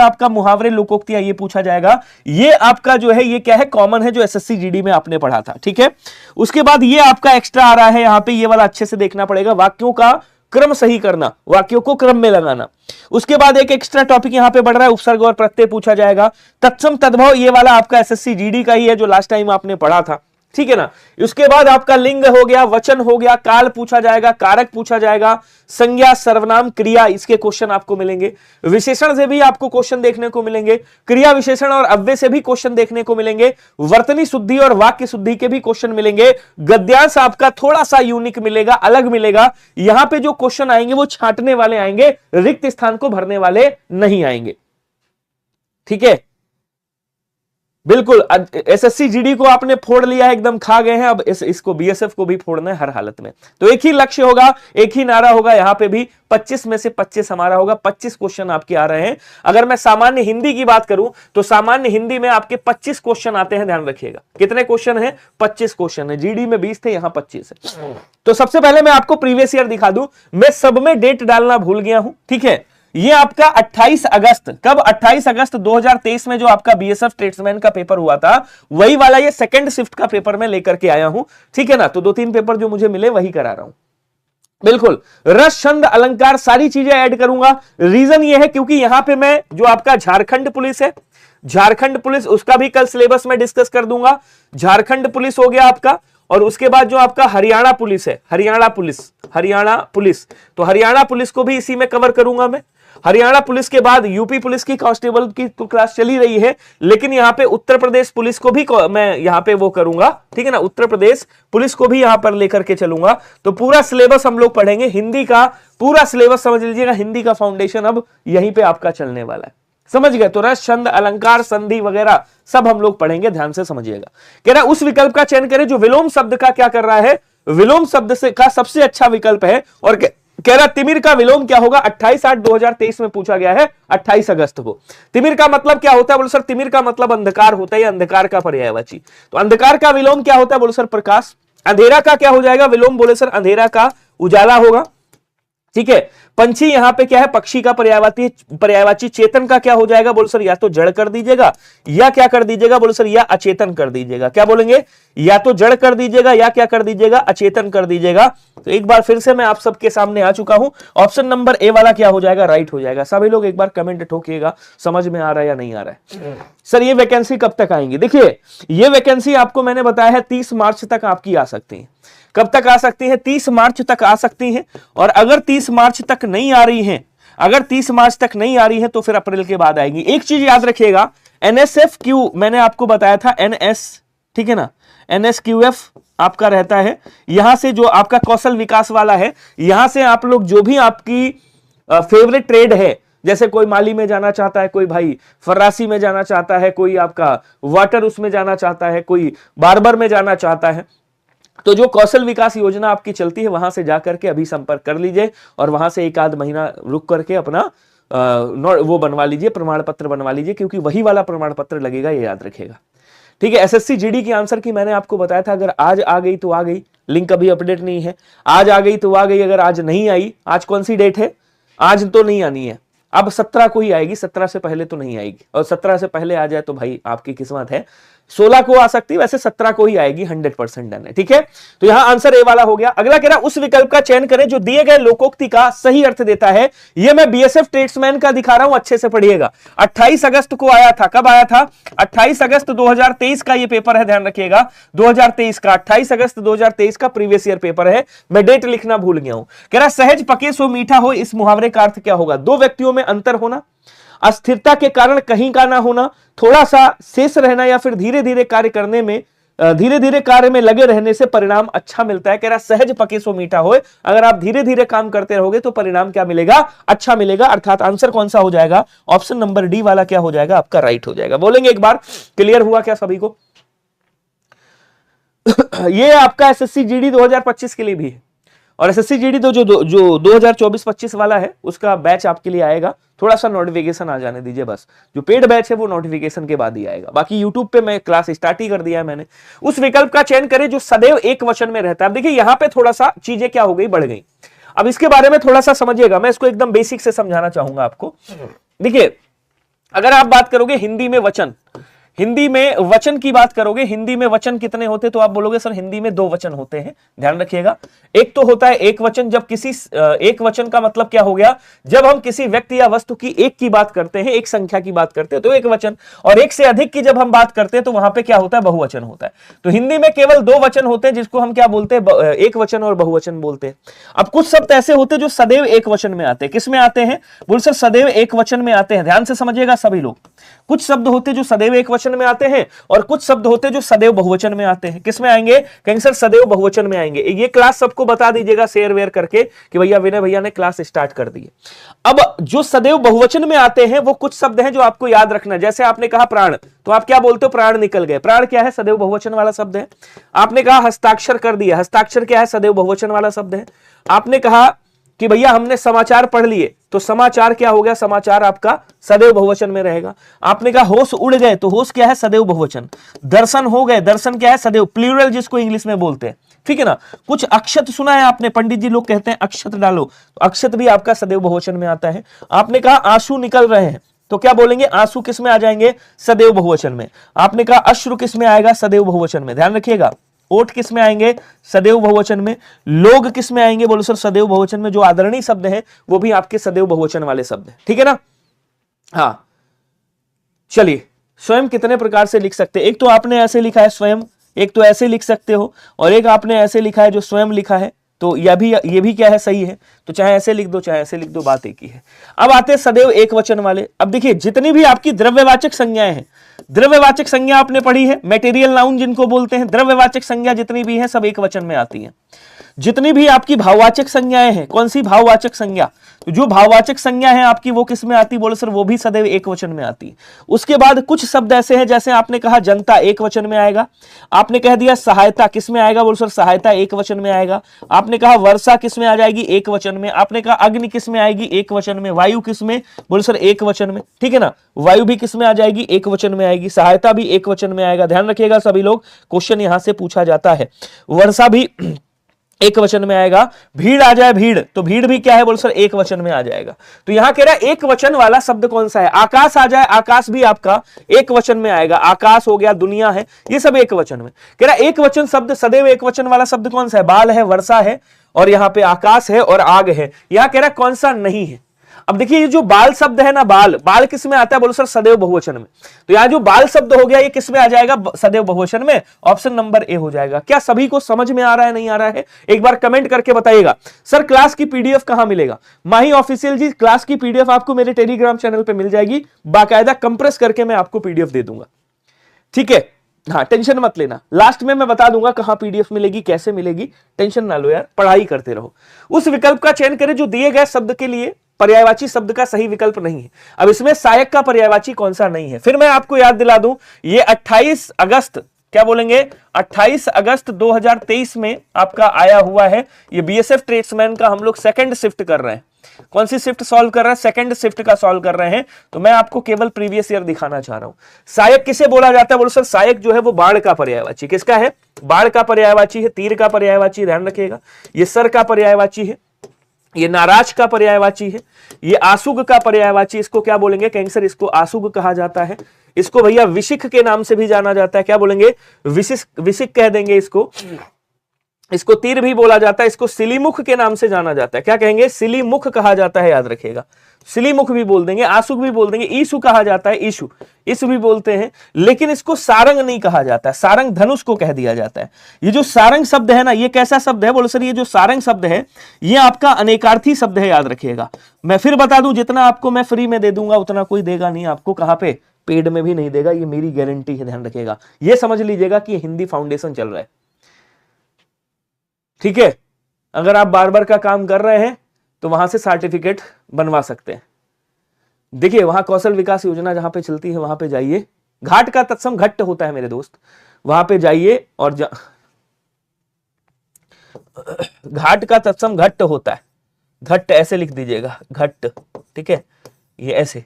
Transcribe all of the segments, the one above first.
आपका मुहावरे लोकोक्तियां ये पूछा जाएगा। ये आपका जो है ये क्या है, कॉमन है जो एसएससी जीडी में आपने पढ़ा था, ठीक है। उसके बाद ये आपका एक्स्ट्रा आ रहा है यहां पे, ये वाला अच्छे से देखना पड़ेगा, वाक्यों का क्रम सही करना, वाक्यों को क्रम में लगाना। उसके बाद एक एक्स्ट्रा टॉपिक यहां पे बढ़ रहा है, उपसर्ग और प्रत्यय पूछा जाएगा। तत्सम तद्भव ये वाला आपका एसएससी जीडी का ही है जो लास्ट टाइम आपने पढ़ा था, ठीक है ना। उसके बाद आपका लिंग हो गया, वचन हो गया, काल पूछा जाएगा, कारक पूछा जाएगा, संज्ञा, सर्वनाम, क्रिया, इसके क्वेश्चन आपको मिलेंगे। विशेषण से भी आपको क्वेश्चन देखने को मिलेंगे, क्रिया विशेषण और अव्यय से भी क्वेश्चन देखने को मिलेंगे, वर्तनी शुद्धि और वाक्य शुद्धि के भी क्वेश्चन मिलेंगे। गद्यांश आपका थोड़ा सा यूनिक मिलेगा, अलग मिलेगा। यहां पे जो क्वेश्चन आएंगे वो छांटने वाले आएंगे, रिक्त स्थान को भरने वाले नहीं आएंगे, ठीक है। बिल्कुल एसएससी जीडी को आपने फोड़ लिया है, एकदम खा गए हैं, अब इसको बीएसएफ को भी फोड़ना है हर हालत में। तो एक ही लक्ष्य होगा, एक ही नारा होगा, यहां पे भी 25 में से 25 हमारा होगा, 25 क्वेश्चन आपके आ रहे हैं। अगर मैं सामान्य हिंदी की बात करूं तो सामान्य हिंदी में आपके 25 क्वेश्चन आते हैं, ध्यान रखिएगा। कितने क्वेश्चन है? 25 क्वेश्चन है। जीडी में 20 थे, यहां 25 है। तो सबसे पहले मैं आपको प्रीवियस ईयर दिखा दूं, मैं सब में डेट डालना भूल गया हूं, ठीक है। ये आपका 28 अगस्त, कब? 28 अगस्त 2023 में जो आपका बीएसएफ ट्रेड्समैन का पेपर हुआ था, वही वाला ये सेकंड शिफ्ट का पेपर मैं लेकर के आया हूं, ठीक है ना। तो 2-3 पेपर जो मुझे मिले वही करा रहा हूं। बिल्कुल रस, छंद, अलंकार सारी चीजें ऐड करूंगा। रीजन ये है क्योंकि यहां पे मैं जो आपका झारखंड पुलिस है, झारखंड पुलिस, उसका भी कल सिलेबस में डिस्कस कर दूंगा। झारखंड पुलिस हो गया आपका, और उसके बाद जो आपका हरियाणा पुलिस है, हरियाणा पुलिस, तो हरियाणा पुलिस को भी इसी में कवर करूंगा मैं। हरियाणा पुलिस के बाद यूपी पुलिस की कांस्टेबल की तो क्लास चली रही है, लेकिन यहां पे उत्तर प्रदेश पुलिस को भी मैं यहां पे वो करूंगा, ठीक है ना। उत्तर प्रदेश पुलिस को भी यहां पर लेकर के चलूंगा। तो पूरा सिलेबस हम लोग पढ़ेंगे, हिंदी का पूरा सिलेबस समझ लीजिएगा, हिंदी का फाउंडेशन अब यहीं पे आपका चलने वाला है, समझ गए। तो रस, छंद, अलंकार, संधि वगैरह सब हम लोग पढ़ेंगे, ध्यान से समझिएगा। कह रहा उस विकल्प का चयन करें जो विलोम शब्द का क्या कर रहा है, विलोम शब्द से का सबसे अच्छा विकल्प है। और कह रहा तिमिर का विलोम क्या होगा? 28/8/2023 में पूछा गया है, 28 अगस्त को। तिमिर का मतलब क्या होता है? बोलो सर तिमिर का मतलब अंधकार होता है, अंधकार का पर्यायवाची। तो अंधकार का विलोम क्या होता है? बोलो सर प्रकाश। अंधेरा का क्या हो जाएगा विलोम? बोले सर अंधेरा का उजाला होगा, ठीक है। पंछी यहां पे क्या है? पक्षी का पर्यायवाची। चेतन का क्या हो जाएगा? बोलो सर या तो जड़ कर दीजिएगा या क्या कर दीजिएगा? बोलो सर या अचेतन कर दीजिएगा। क्या बोलेंगे? या तो जड़ कर दीजिएगा या क्या कर दीजिएगा? अचेतन कर दीजिएगा। तो एक बार फिर से मैं आप सबके सामने आ चुका हूं। ऑप्शन नंबर ए वाला क्या हो जाएगा? राइट हो जाएगा। सभी लोग एक बार कमेंट ठोकिएगा, समझ में आ रहा है या नहीं आ रहा है। सर ये वैकेंसी कब तक आएंगी? देखिए ये वैकेंसी आपको मैंने बताया है 30 मार्च तक आपकी आ सकती है। कब तक आ सकती है? 30 मार्च तक आ सकती हैं। और अगर 30 मार्च तक नहीं आ रही हैं, अगर 30 मार्च तक नहीं आ रही है तो फिर अप्रैल के बाद आएगी। एक चीज याद रखिएगा, NSFQ मैंने आपको बताया था, NS, ठीक है ना, NSQF आपका रहता है। यहां से जो आपका कौशल विकास वाला है, यहां से आप लोग जो भी आपकी फेवरेट ट्रेड है, जैसे कोई माली में जाना चाहता है, कोई भाई फर्रासी में जाना चाहता है, कोई आपका वाटर उसमें जाना चाहता है, कोई बार्बर में जाना चाहता है, तो जो कौशल विकास योजना आपकी चलती है वहां से जाकर के अभी संपर्क कर लीजिए और वहां से 1 आध महीना रुक करके अपना वो बनवा लीजिए, प्रमाण पत्र बनवा लीजिए, क्योंकि वही वाला प्रमाण पत्र लगेगा, ये याद रखिएगा, ठीक है। एसएससी जीडी की आंसर की मैंने आपको बताया था, अगर आज आ गई तो आ गई, लिंक अभी अपडेट नहीं है, आज आ गई तो आ गई, अगर आज नहीं आई, आज कौन सी डेट है? आज तो नहीं आनी है, अब 17 को ही आएगी, 17 से पहले तो नहीं आएगी, और 17 से पहले आ जाए तो भाई आपकी किस्मत है। 16 को आ सकती है, वैसे 17 को ही आएगी, 100% डन है, ठीक है। तो यहां आंसर ए वाला हो गया। अगला कह रहा उस विकल्प का चयन करें जो दिए गए लोकोक्ति का सही अर्थ देता है। ये मैं बीएसएफ ट्रेड्समैन का दिखा रहा हूं, अच्छे से पढ़िएगा। 28 अगस्त को आया था, कब आया था? 28 अगस्त 2023 का ये पेपर है, ध्यान रखिएगा, 2023 का 28 अगस्त 2023 का प्रीवियस ईयर पेपर है। मैं डेट लिखना भूल गया हूं। कह रहा सहज पके सो मीठा हो, इस मुहावरे का अर्थ क्या होगा? दो व्यक्तियों में अंतर होना, अस्थिरता के कारण कहीं का ना होना, थोड़ा सा शेष रहना, या फिर धीरे धीरे कार्य करने में, धीरे धीरे कार्य में लगे रहने से परिणाम अच्छा मिलता है। कह रहा सहज पके सो मीठा होए, अगर आप धीरे धीरे काम करते रहोगे तो परिणाम क्या मिलेगा? अच्छा मिलेगा। अर्थात आंसर कौन सा हो जाएगा? ऑप्शन नंबर डी वाला क्या हो जाएगा? आपका राइट हो जाएगा। बोलेंगे एक बार, क्लियर हुआ क्या सभी को? ये आपका एसएससी जीडी 2025 के लिए भी है, और एसएससी जीडी तो जो 2024-25 वाला है उसका बैच आपके लिए आएगा। थोड़ा सा नोटिफिकेशन आ जाने दीजिए, बस जो पेड बैच है वो नोटिफिकेशन के बाद ही आएगा। बाकी यूट्यूब पे मैं क्लास स्टार्ट ही कर दिया है मैंने। उस विकल्प का चयन करें जो सदैव एक वचन में रहता है। अब देखिए यहां पे थोड़ा सा चीजें क्या हो गई, बढ़ गई। अब इसके बारे में थोड़ा सा समझिएगा, मैं इसको एकदम बेसिक से समझाना चाहूंगा आपको। देखिए अगर आप बात करोगे हिंदी में वचन, हिंदी में वचन की बात करोगे, हिंदी में वचन कितने होते, तो आप बोलोगे सर हिंदी में 2 वचन होते हैं। ध्यान रखिएगा, एक तो होता है एक वचन, जब किसी एक वचन का मतलब क्या हो गया, जब हम किसी व्यक्ति या वस्तु की एक की बात करते हैं, एक संख्या की बात करते हैं तो एक वचन, और एक से अधिक की जब हम बात करते हैं तो वहां पे क्या होता है, बहुवचन होता है। तो हिंदी में केवल 2 वचन होते हैं जिसको हम क्या बोलते हैं, एक वचन और बहुवचन बोलते हैं। अब कुछ शब्द ऐसे होते हैं जो सदैव एक वचन में आते हैं। किस में आते हैं, बोल सर सदैव एक वचन में आते हैं। ध्यान से समझिएगा सभी लोग, कुछ शब्द होते हैं जो सदैव एक वचन में आते हैं और कुछ शब्द होते हैं जो सदैव बहुवचन में आते हैं। किस में आएंगे, कहेंगे सर सदैव बहुवचन में आएंगे। ये क्लास सबको बता दीजिएगा शेयर वेयर करके कि भैया विनय भैया ने क्लास स्टार्ट कर दी है। अब जो सदैव बहुवचन में आते हैं वो कुछ शब्द हैं जो आपको याद रखना है। जैसे आपने कहा प्राण, तो आप क्या बोलते हो, प्राण निकल गए। प्राण क्या है, सदैव बहुवचन वाला शब्द है। आपने कहा हस्ताक्षर कर दिया, हस्ताक्षर क्या है, सदैव बहुवचन वाला शब्द है। आपने कहा कि भैया हमने समाचार पढ़ लिए, तो समाचार क्या हो गया, समाचार आपका सदैव बहुवचन में रहेगा। आपने कहा होश उड़ गए, तो होश क्या है, सदैव बहुवचन। दर्शन हो गए, दर्शन क्या है, सदैव प्लूरल जिसको इंग्लिश में बोलते हैं, ठीक है ना। कुछ अक्षत सुना है आपने, पंडित जी लोग कहते हैं अक्षत डालो, तो अक्षत भी आपका सदैव बहुवचन में आता है। आपने कहा आंसू निकल रहे हैं, तो क्या बोलेंगे, आंसू किस में आ जाएंगे, सदैव बहुवचन में। आपने कहा अश्रु किस में आएगा, सदैव बहुवचन में। ध्यान रखिएगा, ओट किस में आएंगे, सदैव बहुवचन में। लोग किस में आएंगे, बोलो सर सदैव बहुवचन में। जो आदरणीय शब्द है वो भी आपके सदैव बहुवचन वाले शब्द है, ठीक है ना। हाँ चलिए, स्वयं कितने प्रकार से लिख सकते हैं, एक तो आपने ऐसे लिखा है स्वयं, एक तो ऐसे लिख सकते हो, और एक आपने ऐसे लिखा है जो स्वयं लिखा है, तो ये भी क्या है, सही है। तो चाहे ऐसे लिख दो चाहे ऐसे लिख दो, बात एक ही है। अब आते हैं सदैव एक वचन वाले। अब देखिए जितनी भी आपकी द्रव्यवाचक संज्ञाएं हैं, द्रव्यवाचक संज्ञा आपने पढ़ी है, मटेरियल नाउन जिनको बोलते हैं, द्रव्यवाचक संज्ञा जितनी भी है सब एक वचन में आती है। जितनी भी आपकी भाववाचक संज्ञाएं हैं, कौन सी भाववाचक संज्ञा, तो जो भाववाचक संज्ञा है आपकी वो किस में आती, बोले सर वो भी सदैव एक वचन में आती है। उसके बाद कुछ शब्द ऐसे हैं, जैसे आपने कहा जनता एक वचन में आएगा। आपने कह दिया सहायता किस में आएगा, बोले सर सहायता एक वचन में आएगा। आपने कहा वर्षा किस में आ जाएगी, एक वचन में। आपने कहा अग्नि किस में आएगी, एक वचन में। वायु किस में, बोले सर एक वचन में, ठीक है ना। वायु भी किस में आ जाएगी, एक वचन में आएगी। सहायता भी एक वचन में आएगा। ध्यान रखिएगा सभी लोग, क्वेश्चन यहां से पूछा जाता है। वर्षा भी एक वचन में आएगा। भीड़ आ जाए, भीड़, तो भीड़ भी क्या है, बोल सर एक वचन में आ जाएगा। तो यहां कह रहा है एक वचन वाला शब्द कौन सा है। आकाश आ जाए, आकाश भी आपका एक वचन में आएगा। आकाश हो गया, दुनिया है, ये सब एक वचन में। कह रहा है एक वचन शब्द, सदैव एक वचन वाला शब्द कौन सा है, बाल है, वर्षा है, और यहां पे आकाश है और आग है। यहां कह रहा है कौन सा नहीं है। अब देखिए ये जो बाल शब्द है ना, बाल, बाल किस में आता है, बोलो सर सदैव बहुवचन में। तो यहां जो बाल शब्द हो गया ये किस में आ जाएगा, सदैव बहुवचन में। ऑप्शन नंबर ए हो जाएगा। क्या सभी को समझ में आ रहा है, नहीं आ रहा है, एक बार कमेंट करके बताइएगा। सर क्लास की पीडीएफ कहां मिलेगा, माही ऑफिशियल जी, क्लास की पीडीएफ आपको मेरे टेलीग्राम चैनल पर मिल जाएगी, बाकायदा कंप्रेस करके मैं आपको पीडीएफ दे दूंगा, ठीक है। हाँ टेंशन मत लेना, लास्ट में मैं बता दूंगा कहां पीडीएफ मिलेगी, कैसे मिलेगी, टेंशन ना लो यार, पढ़ाई करते रहो। उस विकल्प का चयन करें जो दिए गए शब्द के लिए पर्यायवाची शब्द का सही विकल्प नहीं है। अब इसमें सहायक का पर्यायवाची कौन सा नहीं है, फिर मैं आपको याद दिला दूं, ये 28 अगस्त, क्या बोलेंगे, 28 अगस्त 2023 में आपका आया हुआ है। ये बीएसएफ ट्रेड्समैन का हम लोग सेकंड शिफ्ट कर रहे हैं। कौन सी शिफ्ट सॉल्व कर रहे हैं, सेकंड शिफ्ट का सॉल्व कर रहे हैं। तो मैं आपको केवल प्रीवियस ईयर दिखाना चाह रहा हूं। सहायक किसे बोला जाता है, बोलो सर सहायक जो है वो बाढ़ का पर्यायवाची। किसका है, बाढ़ का पर्यायवाची है, तीर का पर्यायवाची, ध्यान रखिएगा। ये सर का पर्यायवाची है, ये नाराज का पर्यायवाची है, ये आसुग का पर्यायवाची। इसको क्या बोलेंगे, कैंसर, इसको आसुग कहा जाता है। इसको भैया विशिख के नाम से भी जाना जाता है, क्या बोलेंगे, विशिख कह देंगे इसको। इसको तीर भी बोला जाता है, इसको सिलीमुख के नाम से जाना जाता है, क्या कहेंगे, सिलीमुख कहा जाता है, याद रखिएगा। सिलीमुख भी बोल देंगे, आसुग भी बोल देंगे, ईशु कहा जाता है, ईशु, इस भी बोलते हैं। लेकिन इसको सारंग नहीं कहा जाता है, सारंग धनुष को कह दिया जाता है। ये जो सारंग शब्द है ना, ये कैसा शब्द है, बोलो सर ये जो सारंग शब्द है ये आपका अनेकार्थी शब्द है, याद रखिएगा। मैं फिर बता दूं, जितना आपको मैं फ्री में दे दूंगा उतना कोई देगा नहीं आपको, कहां पे, पेड में भी नहीं देगा, ये मेरी गारंटी है, ध्यान रखिएगा। ये समझ लीजिएगा कि हिंदी फाउंडेशन चल रहा है, ठीक है। अगर आप बार बार का काम कर रहे हैं तो वहां से सर्टिफिकेट बनवा सकते हैं। देखिए वहां कौशल विकास योजना जहां पे चलती है वहां पे जाइए, घाट का तत्सम घट्ट होता है मेरे दोस्त, वहां पे जाइए और घाट का तत्सम घट्ट होता है, घट्ट ऐसे लिख दीजिएगा, घट्ट, ठीक है, ये ऐसे,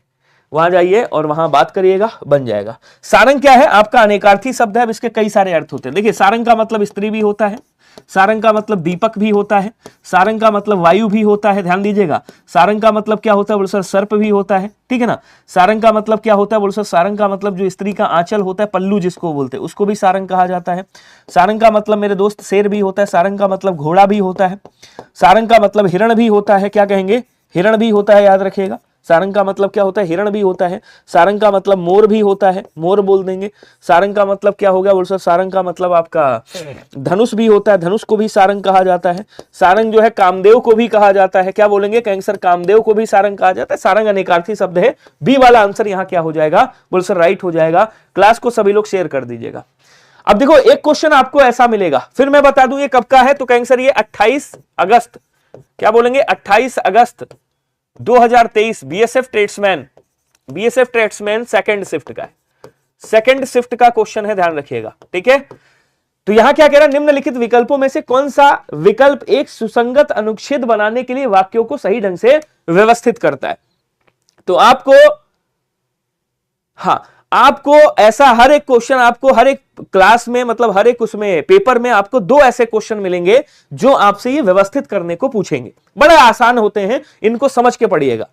वहां जाइए और वहां बात करिएगा, बन जाएगा। सारंग क्या है? आपका अनेकार्थी शब्द है। अब इसके कई सारे अर्थ होते हैं। देखिए, सारंग का मतलब स्त्री भी होता है, सारंग का मतलब दीपक भी होता है, सारंग का मतलब वायु भी होता है। ध्यान दीजिएगा, सारंग का मतलब क्या होता है बोलो सर? सर्प भी होता है, ठीक है ना। सारंग का मतलब क्या होता है बोलो सर? सारंग का मतलब जो स्त्री का आंचल होता है, पल्लू जिसको बोलते हैं, उसको भी सारंग कहा जाता है। सारंग का मतलब मेरे दोस्त शेर भी होता है, सारंग का मतलब घोड़ा भी होता है, सारंग का मतलब हिरण भी होता है। क्या कहेंगे? हिरण भी होता है, याद रखिएगा। सारंग का मतलब क्या होता है? हिरण भी होता है। सारंग का मतलब मोर भी होता है, मोर बोल देंगे। सारंग का मतलब क्या हो गया बोल सर? सारंग का मतलब आपका धनुष भी होता है, धनुष को भी सारंग कहा जाता है। सारंग जो है कामदेव को भी कहा जाता है। क्या बोलेंगे? कहेंगे सर कामदेव को भी सारंग कहा जाता है। सारंग अनेकार्थी शब्द है। बी वाला आंसर यहाँ क्या हो जाएगा बोल सर? राइट हो जाएगा। क्लास को सभी लोग शेयर कर दीजिएगा। अब देखो, एक क्वेश्चन आपको ऐसा मिलेगा, फिर मैं बता दूं ये कब का है, तो कहेंगे सर ये 28 अगस्त, क्या बोलेंगे? 28 अगस्त 2023 बीएसएफ ट्रेड्समैन सेकंड शिफ्ट का है। सेकंड शिफ्ट का क्वेश्चन है, ध्यान रखिएगा, ठीक है। तो यहां क्या कह रहा है? निम्नलिखित विकल्पों में से कौन सा विकल्प एक सुसंगत अनुच्छेद बनाने के लिए वाक्यों को सही ढंग से व्यवस्थित करता है? तो आपको ऐसा हर एक क्वेश्चन, आपको हर एक क्लास में, मतलब हर एक उसमें पेपर में आपको 2 ऐसे क्वेश्चन मिलेंगे जो आपसे ये व्यवस्थित करने को पूछेंगे। बड़े आसान होते हैं, इनको समझ के पढ़िएगा।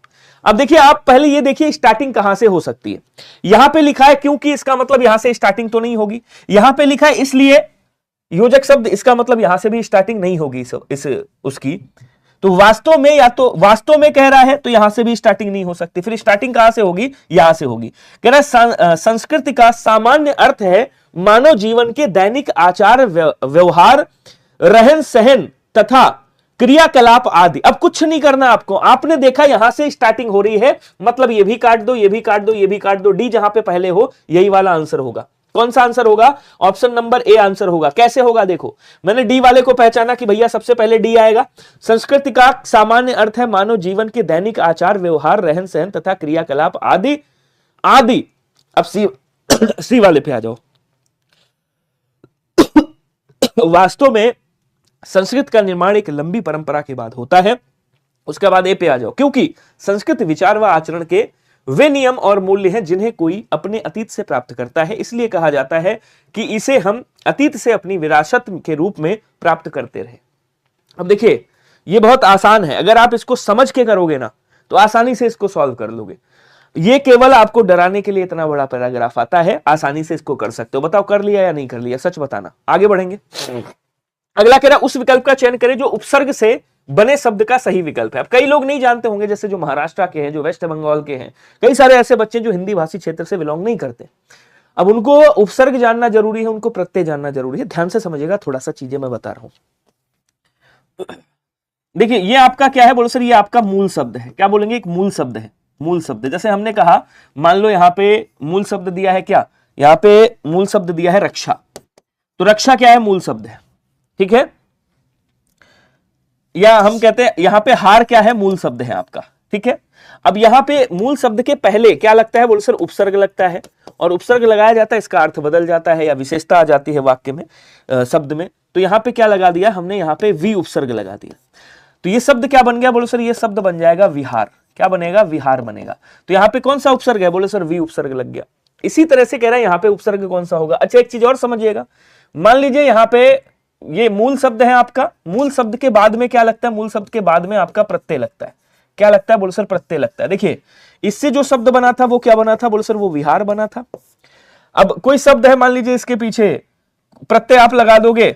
अब देखिए, आप पहले ये देखिए स्टार्टिंग कहां से हो सकती है। यहां पे लिखा है क्योंकि, इसका मतलब यहां से स्टार्टिंग तो नहीं होगी। यहां पे लिखा है इसलिए योजक शब्द, इसका मतलब यहां से भी स्टार्टिंग नहीं होगी उसकी। तो वास्तव में कह रहा है तो यहां से भी स्टार्टिंग नहीं हो सकती। फिर स्टार्टिंग कहां से होगी? यहां से होगी। कह रहा है संस्कृति का सामान्य अर्थ है मानव जीवन के दैनिक आचार व्यवहार, रहन सहन तथा क्रियाकलाप आदि। अब कुछ नहीं करना आपको, आपने देखा यहां से स्टार्टिंग हो रही है, मतलब ये भी काट दो, ये भी काट दो, ये भी काट दो, डी जहां पे पहले हो यही वाला आंसर होगा। कौन सा आंसर होगा? ऑप्शन नंबर ए आंसर होगा। कैसे होगा? देखो, मैंने डी वाले को पहचाना कि भैया सबसे पहले डी आएगा। संस्कृति का सामान्य अर्थ है मानव जीवन के दैनिक आचार व्यवहार, रहन सहन तथा क्रियाकलाप आदि आदि। अब सी वाले पे आ जाओ। वास्तव में संस्कृत का निर्माण एक लंबी परंपरा के बाद होता है। उसके बाद ए पे आ जाओ। क्योंकि संस्कृत विचार व आचरण के वे नियम और मूल्य हैं जिन्हें कोई अपने अतीत से प्राप्त करता है, इसलिए कहा जाता है कि इसे हम अतीत से अपनी विरासत के रूप में प्राप्त करते रहे। अब देखिए, ये बहुत आसान है, अगर आप इसको समझ के करोगे ना तो आसानी से इसको सॉल्व कर लोगे। ये केवल आपको डराने के लिए इतना बड़ा पैराग्राफ आता है, आसानी से इसको कर सकते हो। बताओ कर लिया या नहीं कर लिया? सच बताना। आगे बढ़ेंगे। अगला कह रहा उस विकल्प का चयन करें जो उपसर्ग से बने शब्द का सही विकल्प है। अब कई लोग नहीं जानते होंगे, जैसे जो महाराष्ट्र के हैं, जो वेस्ट बंगाल के हैं, कई सारे ऐसे बच्चे जो हिंदी भाषी क्षेत्र से बिलोंग नहीं करते। अब उनको उपसर्ग जानना जरूरी है, उनको प्रत्यय जानना जरूरी है। ध्यान से समझिएगा, थोड़ा सा चीजें मैं बता रहा हूं। देखिए, ये आपका क्या है बोलो सर? ये आपका मूल शब्द है। क्या बोलेंगे? एक मूल शब्द है। मूल शब्द, जैसे हमने कहा, मान लो यहां पे मूल शब्द दिया है, क्या यहां पे मूल शब्द दिया है? रक्षा। तो रक्षा क्या है? मूल शब्द है, ठीक है। या हम कहते हैं यहां पे हार क्या है? मूल शब्द है आपका, ठीक है। अब यहां पे मूल शब्द के पहले क्या लगता है बोलो सर? उपसर्ग लगता है, और उपसर्ग लगाया जाता है, इसका अर्थ बदल जाता है या विशेषता आ जाती है वाक्य में, शब्द में। तो यहां पे क्या लगा दिया हमने? यहां पे वी उपसर्ग लगा दिया। तो ये शब्द क्या बन गया बोलो सर? ये शब्द बन जाएगा विहार। क्या बनेगा? विहार बनेगा। तो यहां पे कौन सा उपसर्ग है बोलो सर? वी उपसर्ग लग गया। इसी तरह से कह रहा है यहां पे उपसर्ग कौन सा होगा? अच्छा, एक चीज और समझिएगा। मान लीजिए यहां पे ये मूल शब्द है आपका, मूल शब्द के बाद में क्या लगता है? मूल शब्द के बाद में आपका प्रत्यय लगता है। क्या लगता है बोलो सर? प्रत्यय लगता है। देखिए, इससे जो शब्द बना था वो क्या बना था बोलो सर? वो विहार बना था। अब कोई शब्द है, मान लीजिए इसके पीछे प्रत्यय आप लगा दोगे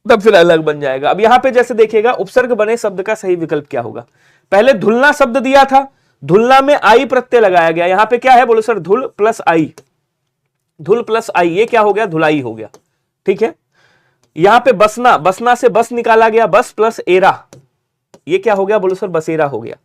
तब फिर अलग बन जाएगा। अब यहां पे जैसे देखिएगा, उपसर्ग बने शब्द का सही विकल्प क्या होगा? पहले धुलना शब्द दिया था, धुलना में आई प्रत्यय लगाया गया। यहां पे क्या है बोलो सर? धुल प्लस आई, धुल प्लस आई, ये क्या हो गया? धुलाई हो गया, ठीक है। यहां पे बसना, बसना से बस निकाला गया, बस प्लस एरा, ये क्या हो गया बोलो सर? बसेरा हो गया।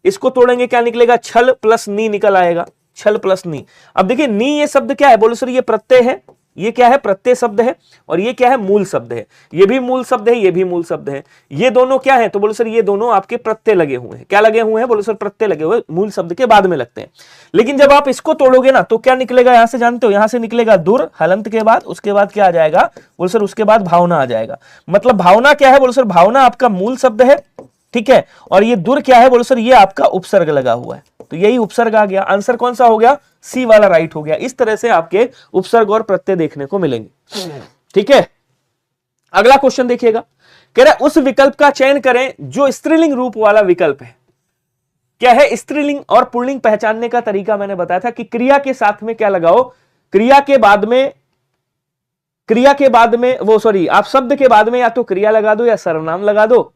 इसको तोड़ेंगे क्या निकलेगा? छल प्लस नी निकल आएगा, छल प्लस नी। अब देखिए, नी ये शब्द क्या है बोलो सर? ये प्रत्यय है। ये क्या है? प्रत्यय शब्द है। और ये क्या है? मूल शब्द है। ये भी मूल शब्द है, ये भी मूल शब्द है। ये दोनों क्या है तो बोलो सर? ये दोनों आपके प्रत्यय लगे हुए हैं। क्या लगे हुए हैं बोलो सर? प्रत्यय लगे हुए, मूल शब्द के बाद में लगते हैं। लेकिन जब आप इसको तोड़ोगे ना तो क्या निकलेगा? यहां से जानते हो, यहां से निकलेगा दुर, हलंत के बाद, उसके बाद क्या आ जाएगा बोलो सर? उसके बाद भावना आ जाएगा। मतलब भावना क्या है बोलो सर? भावना आपका मूल शब्द है, ठीक है। और ये दुर क्या है, बोलो सर ये आपका उपसर्ग लगा हुआ है, तो यही उपसर्ग आ गया। आंसर कौन सा हो गया, सी वाला राइट हो गया। इस तरह से आपके उपसर्ग और प्रत्यय देखने को मिलेंगे, ठीक है। अगला क्वेश्चन देखिएगा, कह रहा है उस विकल्प का चयन करें जो स्त्रीलिंग रूप वाला विकल्प है। क्या है, स्त्रीलिंग और पुल्लिंग पहचानने का तरीका मैंने बताया था कि क्रिया के साथ में क्या लगाओ, क्रिया के बाद में वो सॉरी आप शब्द के बाद में या तो क्रिया लगा दो या सर्वनाम लगा दो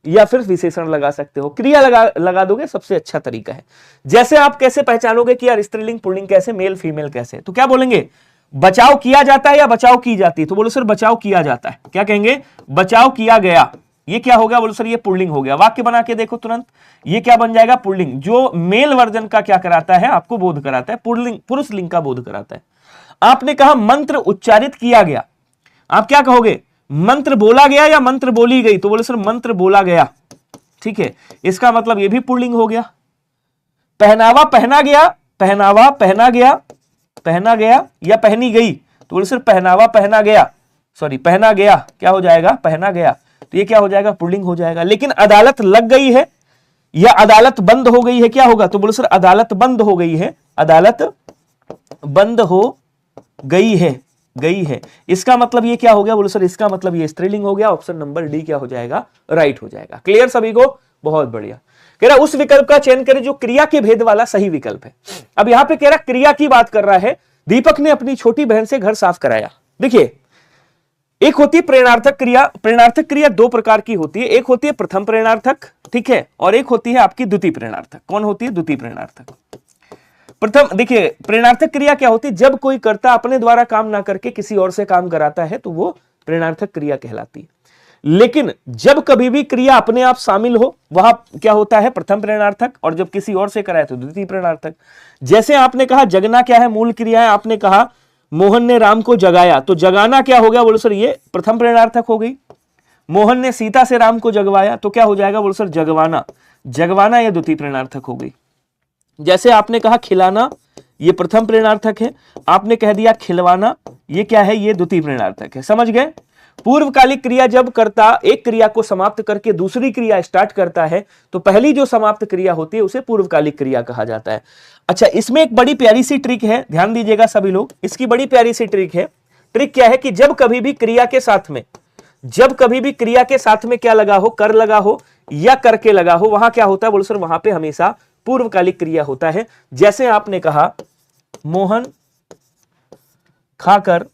या फिर विशेषण लगा सकते हो। क्रिया लगा दोगे सबसे अच्छा तरीका है। जैसे आप कैसे पहचानोगे कि यार स्त्रीलिंग पुल्लिंग कैसे, मेल फीमेल कैसे, तो क्या बोलेंगे, बचाव किया जाता है या बचाव की जाती है, तो बोलो सर बचाव किया जाता है। क्या कहेंगे, बचाव किया गया, ये क्या हो गया, बोलो सर ये पुल्लिंग हो गया। वाक्य बना के देखो तुरंत, ये क्या बन जाएगा, पुल्लिंग। जो मेल वर्जन का क्या कराता है, आपको बोध कराता है, पुल्लिंग पुरुष लिंग का बोध कराता है। आपने कहा मंत्र उच्चारित किया गया, आप क्या कहोगे, मंत्र बोला गया या मंत्र बोली गई, तो बोले सर मंत्र बोला गया, ठीक है। इसका मतलब ये भी पुल्लिंग हो गया। पहनावा पहना गया, पहनावा पहना गया, पहना गया या पहनी गई, तो बोले सर पहनावा पहना गया, सॉरी पहना गया, क्या हो जाएगा, पहना गया, तो ये क्या हो जाएगा, पुल्लिंग हो जाएगा। लेकिन अदालत लग गई है या अदालत बंद हो गई है, क्या होगा, तो बोले सर अदालत बंद हो गई है, अदालत बंद हो गई है। इसका मतलब ये क्या हो गया, बोलो सर इसका मतलब ये स्त्रीलिंग हो गया। ऑप्शन नंबर डी क्या हो जाएगा, राइट हो जाएगा। क्लियर सभी को, बहुत बढ़िया। कह रहा उस विकल्प का चयन करें जो क्रिया के भेद वाला सही विकल्प है। अब यहां पे कह रहा क्रिया की बात कर रहा है। दीपक ने अपनी छोटी बहन से घर साफ कराया। देखिए एक होती है प्रेरणार्थक क्रिया। प्रेरणार्थक क्रिया दो प्रकार की होती है, एक होती है प्रथम प्रेरणार्थक, ठीक है, और एक होती है आपकी द्वितीय प्रेरणार्थक। कौन होती है, द्वितीय प्रेरणार्थक। प्रथम देखिए प्रेरणार्थक क्रिया क्या होती है, जब कोई कर्ता अपने द्वारा काम ना करके किसी और से काम कराता है तो वो प्रेरणार्थक क्रिया कहलाती है। लेकिन जब कभी भी क्रिया अपने आप शामिल हो वह क्या होता है, प्रथम प्रेरणार्थक, और जब किसी और से कराए तो द्वितीय प्रेरणार्थक। जैसे आपने कहा जगना क्या है, मूल क्रिया है। आपने कहा मोहन ने राम को जगाया, तो जगाना क्या हो गया, बोलो सर ये प्रथम प्रेरणार्थक हो गई। मोहन ने सीता से राम को जगवाया, तो क्या हो जाएगा, बोलो सर जगवाना, जगवाना ये द्वितीय प्रेरणार्थक हो गई। जैसे आपने कहा खिलाना, ये प्रथम प्रेरणार्थक है। आपने कह दिया खिलवाना, ये क्या है, ये द्वितीय प्रेरणार्थक है। समझ गए। पूर्वकालिक क्रिया जब कर्ता एक क्रिया को समाप्त करके दूसरी क्रिया स्टार्ट करता है तो पहली जो समाप्त क्रिया होती है उसे पूर्वकालिक क्रिया कहा जाता है। अच्छा, इसमें एक बड़ी प्यारी सी ट्रिक है, ध्यान दीजिएगा सभी लोग। इसकी बड़ी प्यारी सी ट्रिक है। ट्रिक क्या है कि जब कभी भी क्रिया के साथ में क्या लगा हो, कर लगा हो या करके लगा हो, वहां क्या होता है, बोलो सर वहां पे हमेशा पूर्वकालिक क्रिया होता है। जैसे आपने कहा मोहन खाकर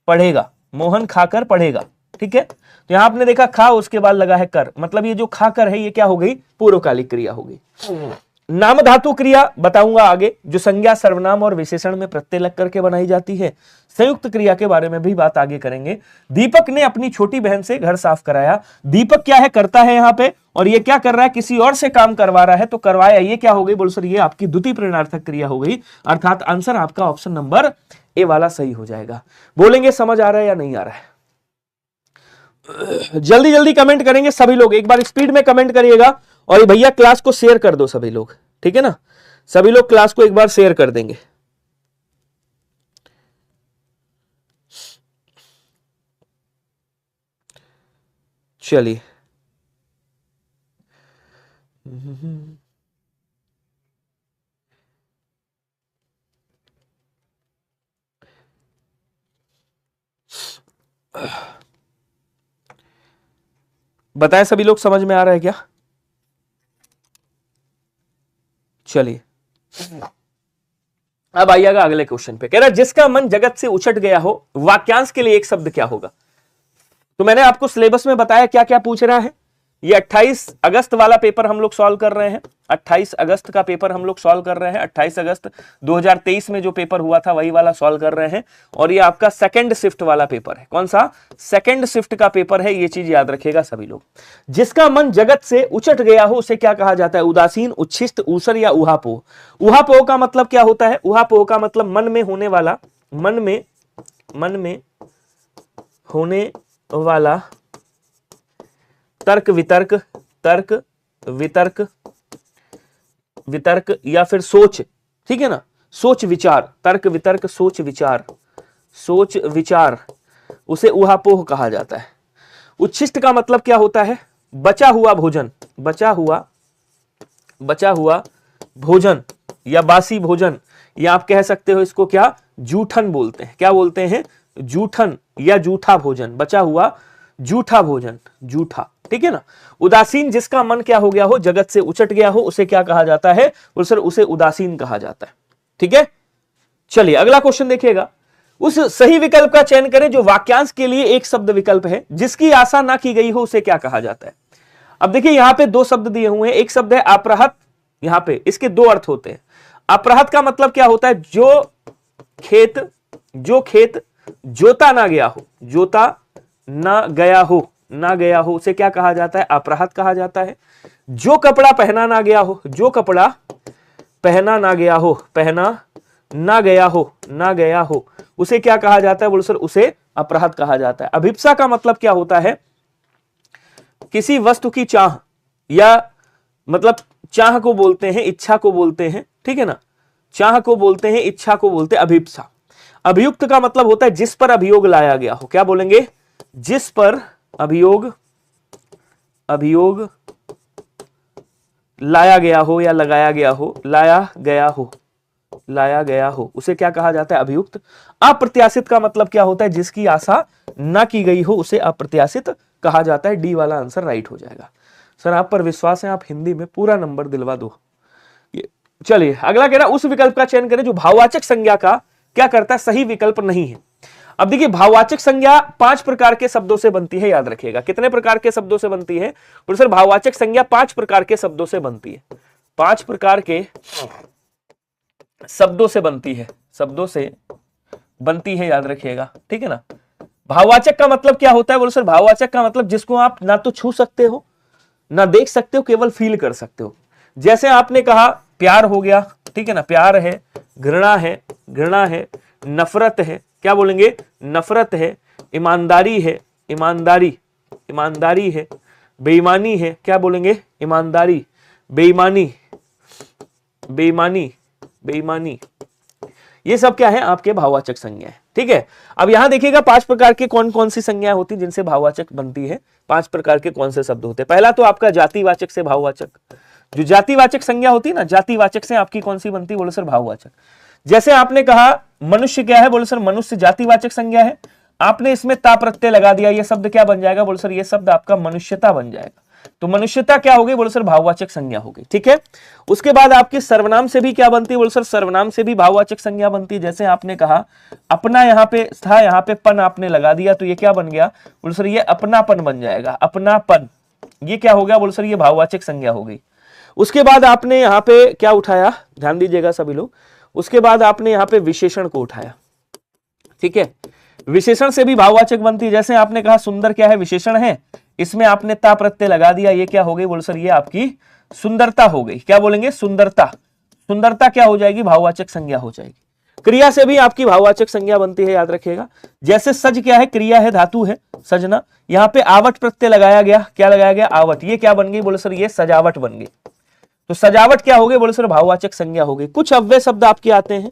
पढ़ेगा, मोहन खाकर पढ़ेगा, ठीक है। तो यहां आपने देखा खा, उसके बाद लगा है कर, मतलब ये जो खाकर है ये क्या हो गई, पूर्वकालिक क्रिया हो गई। नाम धातु क्रिया बताऊंगा आगे, जो संज्ञा सर्वनाम और विशेषण में प्रत्यय लग करके बनाई जाती है। संयुक्त क्रिया के बारे में भी बात आगे करेंगे। दीपक ने अपनी छोटी बहन से घर साफ कराया। दीपक क्या है, करता है यहां पे, और ये क्या कर रहा है, किसी और से काम करवा रहा है, तो करवाया ये क्या हो गई, बोलो सर ये आपकी द्वितीय प्रेरणार्थक क्रिया हो गई। अर्थात आंसर आपका ऑप्शन नंबर ए वाला सही हो जाएगा। बोलेंगे समझ आ रहा है या नहीं आ रहा है, जल्दी जल्दी कमेंट करेंगे सभी लोग, एक बार स्पीड में कमेंट करिएगा। और भैया क्लास को शेयर कर दो सभी लोग, ठीक है ना, सभी लोग क्लास को एक बार शेयर कर देंगे। चलिए बताएं सभी लोग, समझ में आ रहा है क्या। चलिए अब आइएगा अगले क्वेश्चन पे। कह रहा जिसका मन जगत से उछट गया हो, वाक्यांश के लिए एक शब्द क्या होगा। तो मैंने आपको सिलेबस में बताया क्या क्या पूछ रहा है। ये 28 अगस्त वाला पेपर हम लोग सॉल्व कर रहे हैं। 28 अगस्त का पेपर हम लोग सॉल्व कर रहे हैं। 28 अगस्त 2023 में जो पेपर हुआ था वही वाला सॉल्व कर रहे हैं। और ये आपका सेकंड शिफ्ट वाला पेपर है। कौन सा, सेकंड शिफ्ट का पेपर है, ये चीज याद रखिएगा सभी लोग। जिसका मन जगत से उचट गया हो उसे क्या कहा जाता है, उदासीन, उच्छिष्ट, ऊसर या उहापोह। उहापोह का मतलब क्या होता है, उहापोह का मतलब मन में होने वाला, मन में होने वाला तर्क वितर्क या फिर सोच, ठीक है ना, सोच विचार, तर्क वितर्क सोच विचार, उसे उहापोह कहा जाता है। उच्छिष्ट का मतलब क्या होता है? बचा हुआ भोजन, बचा हुआ भोजन या बासी भोजन, या आप कह सकते हो इसको क्या, जूठन बोलते हैं। क्या बोलते हैं? जूठन या जूठा भोजन, बचा हुआ जूठा भोजन, जूठा, ठीक है ना। उदासीन, जिसका मन क्या हो गया हो, जगत से उचट गया हो, उसे क्या कहा जाता है? बोल सर उसे उदासीन कहा जाता है। ठीक है, चलिए अगला क्वेश्चन देखिएगा। उस सही विकल्प का चयन करें जो वाक्यांश के लिए एक शब्द विकल्प है, जिसकी आशा ना की गई हो, उसे क्या कहा जाता है? अब देखिए यहां पे दो शब्द दिए हुए हैं, एक शब्द है अपराहत, यहां पे इसके दो अर्थ होते हैं। अपराहत का मतलब क्या होता है? जो खेत जोता ना गया हो, जोता ना गया हो, उसे क्या कहा जाता है? अपराहत कहा जाता है। जो कपड़ा पहना ना गया हो, जो कपड़ा पहना ना गया हो, उसे क्या कहा जाता है? बोलो सर उसे अपराहत कहा जाता है। अभिप्सा का मतलब क्या होता है? किसी वस्तु की चाह, या मतलब चाह को बोलते हैं, इच्छा को बोलते हैं, ठीक है ना, चाह को बोलते हैं, इच्छा को बोलते हैं अभिप्सा। अभियुक्त का मतलब होता है जिस पर अभियोग लाया गया हो। क्या बोलेंगे? जिस पर अभियोग लाया गया हो या लगाया गया हो, उसे क्या कहा जाता है? अभियुक्त। अप्रत्याशित का मतलब क्या होता है? जिसकी आशा ना की गई हो, उसे अप्रत्याशित कहा जाता है। डी वाला आंसर राइट हो जाएगा। सर आप पर विश्वास है, आप हिंदी में पूरा नंबर दिलवा दो। चलिए अगला कह रहा है उस विकल्प का चयन करें जो भाववाचक संज्ञा का क्या करता है? सही विकल्प नहीं है। अब देखिए भाववाचक संज्ञा 5 प्रकार के शब्दों से बनती है, याद रखिएगा। कितने प्रकार के शब्दों से बनती है? तो सर भाववाचक संज्ञा 5 प्रकार के शब्दों से बनती है, 5 प्रकार के शब्दों से बनती है, याद रखिएगा, ठीक है ना। भाववाचक का मतलब क्या होता है? बोलो सर भाववाचक का मतलब जिसको आप ना तो छू सकते हो, ना देख सकते हो, केवल फील कर सकते हो। जैसे आपने कहा प्यार हो गया, ठीक है ना, प्यार है, घृणा है, नफरत है, क्या बोलेंगे? नफरत है, ईमानदारी है, ईमानदारी है, बेईमानी है, क्या बोलेंगे? ईमानदारी, बेईमानी, ये सब क्या है? आपके भाववाचक संज्ञा है। ठीक है, अब यहां देखिएगा 5 प्रकार के कौन कौन सी संज्ञाएं होती हैं जिनसे भाववाचक बनती है। 5 प्रकार के कौन से शब्द होते हैं? पहला तो आपका जातिवाचक से भाववाचक। जो जातिवाचक संज्ञा होती है ना, जातिवाचक से आपकी कौन सी बनती है? बोलो सर भाववाचक। जैसे आपने कहा मनुष्य क्या है? बोलो सर मनुष्य जातिवाचक संज्ञा है। आपने इसमें ता प्रत्यय लगा दिया, ये शब्द क्या बन जाएगा? बोलो सर ये शब्द आपका मनुष्यता बन जाएगा। तो मनुष्यता क्या हो गई? बोलो सर भाववाचक संज्ञा हो गई। ठीक है, उसके बाद आपकी सर्वनाम से भी क्या बनती है? बोलो सर सर्वनाम से भी भाववाचक संज्ञा बनती है। जैसे आपने कहा अपना, यहां पे था, यहां पे पन आपने लगा दिया, तो ये क्या बन गया? बोलो सर ये अपनापन बन जाएगा, अपनापन। ये क्या हो गया? बोलो सर ये भाववाचक संज्ञा हो गई। उसके बाद आपने यहाँ पे क्या उठाया? ध्यान दीजिएगा सभी लोग। उसके बाद आपने यहाँ पे विशेषण को उठाया। ठीक है, विशेषण से भी भाववाचक बनती है। जैसे आपने कहा सुंदर क्या है? विशेषण है, इसमें आपने ता प्रत्यय लगा दिया, ये क्या हो गई? बोलो सर ये आपकी सुंदरता हो गई। क्या बोलेंगे? सुंदरता। सुंदरता क्या हो जाएगी? भाववाचक संज्ञा हो जाएगी। क्रिया से भी आपकी भाववाचक संज्ञा बनती है, याद रखिएगा। जैसे सज क्या है? क्रिया है, धातु है, सजना। यहाँ पे आवट प्रत्यय लगाया गया, क्या लगाया गया? आवट। ये क्या बन गई? बोलो सर ये सजावट बन गई। तो सजावट क्या हो गई? बोलो सर भाववाचक संज्ञा हो गई। कुछ अव्यय शब्द आपके आते हैं,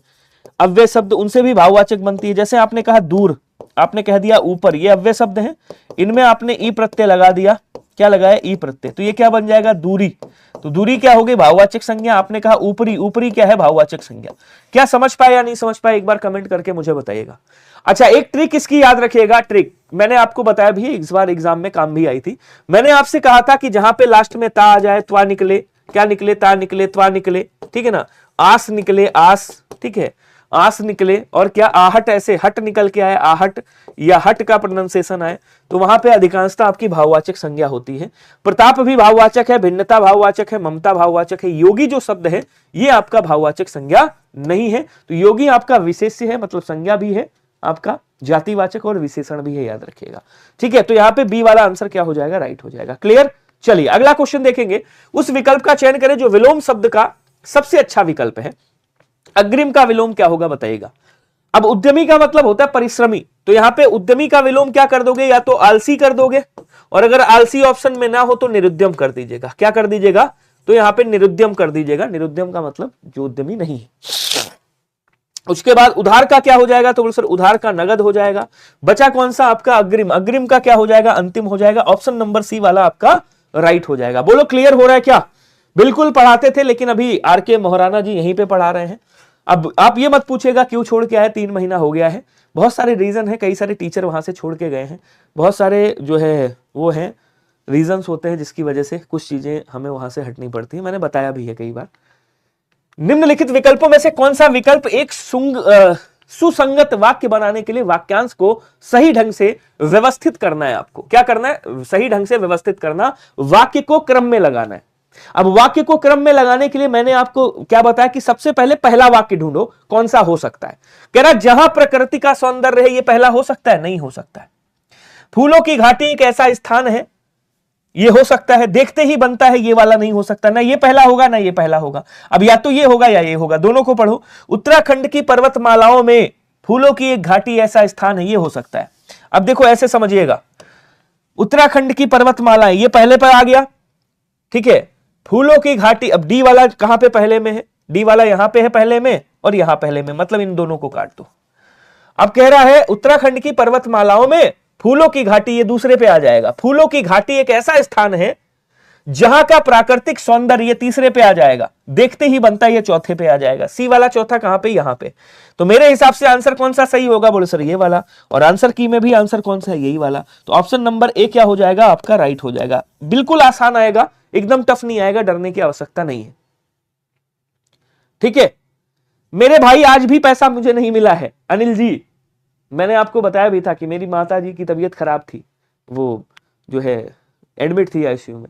अव्यय शब्द, उनसे भी भाववाचक बनती है। जैसे आपने कहा दूर, आपने कह दिया ऊपर, ये अव्यय शब्द हैं, इनमें आपने ई प्रत्यय लगा दिया। क्या लगाया? ई प्रत्यय। तो ये क्या बन जाएगा? दूरी। तो दूरी क्या हो गई? भाववाचक संज्ञा। आपने कहा ऊपरी, ऊपरी क्या है? भाववाचक संज्ञा। क्या समझ पाए या नहीं समझ पाए? एक बार कमेंट करके मुझे बताइएगा। अच्छा, एक ट्रिक इसकी याद रखिएगा। ट्रिक मैंने आपको बताया भी, इस बार एग्जाम में काम भी आई थी। मैंने आपसे कहा था कि जहां पे लास्ट में ता आ जाए, त्वा निकले, क्या निकले? ता निकले, त्वा निकले, ठीक है ना, आस निकले, आस, ठीक है, आस निकले, और क्या आहट, ऐसे हट निकल के आए, आहट, या हट का प्रोनाउंसिएशन आए, तो वहां पे अधिकांशतः आपकी भाववाचक संज्ञा होती है। प्रताप भी भाववाचक है, भिन्नता भाववाचक है, ममता भाववाचक है। योगी जो शब्द है ये आपका भाववाचक संज्ञा नहीं है। तो योगी आपका विशेष्य है, मतलब संज्ञा भी है, आपका जातिवाचक और विशेषण भी है, याद रखिएगा। ठीक है, तो यहाँ पे बी वाला आंसर क्या हो जाएगा? राइट हो जाएगा। क्लियर? चलिए अगला क्वेश्चन देखेंगे। उस विकल्प का चयन करें जो विलोम शब्द का सबसे अच्छा विकल्प है। अग्रिम का विलोम क्या होगा? बताइएगा। अब उद्यमी का मतलब होता है परिश्रमी, तो यहां पे उद्यमी का विलोम क्या कर दोगे? या तो आलसी कर दोगे, और अगर आलसी ऑप्शन में ना हो तो निरुद्यम कर दीजिएगा। क्या कर दीजिएगा? तो यहां पे निरुद्यम कर दीजिएगा। निरुद्यम का मतलब जो उद्यमी नहीं है। उसके बाद उधार का क्या हो जाएगा, तो बोले सर उधार का नगद हो जाएगा। बचा कौन सा आपका अग्रिम, अग्रिम का क्या हो जाएगा, अंतिम हो जाएगा। ऑप्शन नंबर सी वाला आपका राइट हो जाएगा। बोलो क्लियर हो रहा है क्या? बिल्कुल पढ़ाते थे, लेकिन अभी आर के मोहराना जी यहीं पे पढ़ा रहे हैं। अब आप ये मत पूछेगा क्यों छोड़ के आए, 3 महीना हो गया है। बहुत सारे रीजन है, कई सारे टीचर वहां से छोड़ के गए हैं, बहुत सारे जो है वो हैं रीजंस होते हैं जिसकी वजह से कुछ चीजें हमें वहां से हटनी पड़ती है, मैंने बताया भी है कई बार। निम्नलिखित विकल्पों में से कौन सा विकल्प एक सुसंगत वाक्य बनाने के लिए वाक्यांश को सही ढंग से व्यवस्थित करना है? आपको क्या करना है, सही ढंग से व्यवस्थित करना, वाक्य को क्रम में लगाना है। अब वाक्य को क्रम में लगाने के लिए मैंने आपको क्या बताया कि सबसे पहले पहला वाक्य ढूंढो कौन सा हो सकता है। कह रहा जहां प्रकृति का सौंदर्य है, ये पहला हो सकता है? नहीं हो सकता है। फूलों की घाटी एक ऐसा स्थान है, ये हो सकता है। देखते ही बनता है, ये वाला नहीं हो सकता, ना ये पहला होगा ना ये पहला होगा। अब या तो ये होगा या ये होगा, दोनों को पढ़ो। उत्तराखंड की पर्वतमालाओं में फूलों की एक घाटी ऐसा स्थान है, ये हो सकता है। अब देखो ऐसे समझिएगा, उत्तराखंड की पर्वतमालाएं ये पहले पर आ गया, ठीक है। फूलों की घाटी, अब डी वाला कहां पे पहले में है, डी वाला यहां पे है पहले में और यहां पहले में, मतलब इन दोनों को काट दो। अब कह रहा है उत्तराखंड की पर्वतमालाओं में फूलों की घाटी, ये दूसरे पे आ जाएगा। फूलों की घाटी एक ऐसा स्थान है जहां का प्राकृतिक सौंदर्य, ये तीसरे पे आ जाएगा। देखते ही बनता है, ये चौथे पे आ जाएगा। सी वाला चौथा कहां पे, यहां पे। तो मेरे हिसाब से आंसर कौन सा सही होगा, बोले सर ये वाला। और आंसर की में भी आंसर कौन सा है, यही वाला। तो ऑप्शन नंबर ए क्या हो जाएगा आपका, राइट हो जाएगा। बिल्कुल आसान आएगा, एकदम टफ नहीं आएगा, डरने की आवश्यकता नहीं है, ठीक है। मेरे भाई आज भी पैसा मुझे नहीं मिला है। अनिल जी, मैंने आपको बताया भी था कि मेरी माता जी की तबीयत खराब थी, वो जो है एडमिट थी आईसीयू में,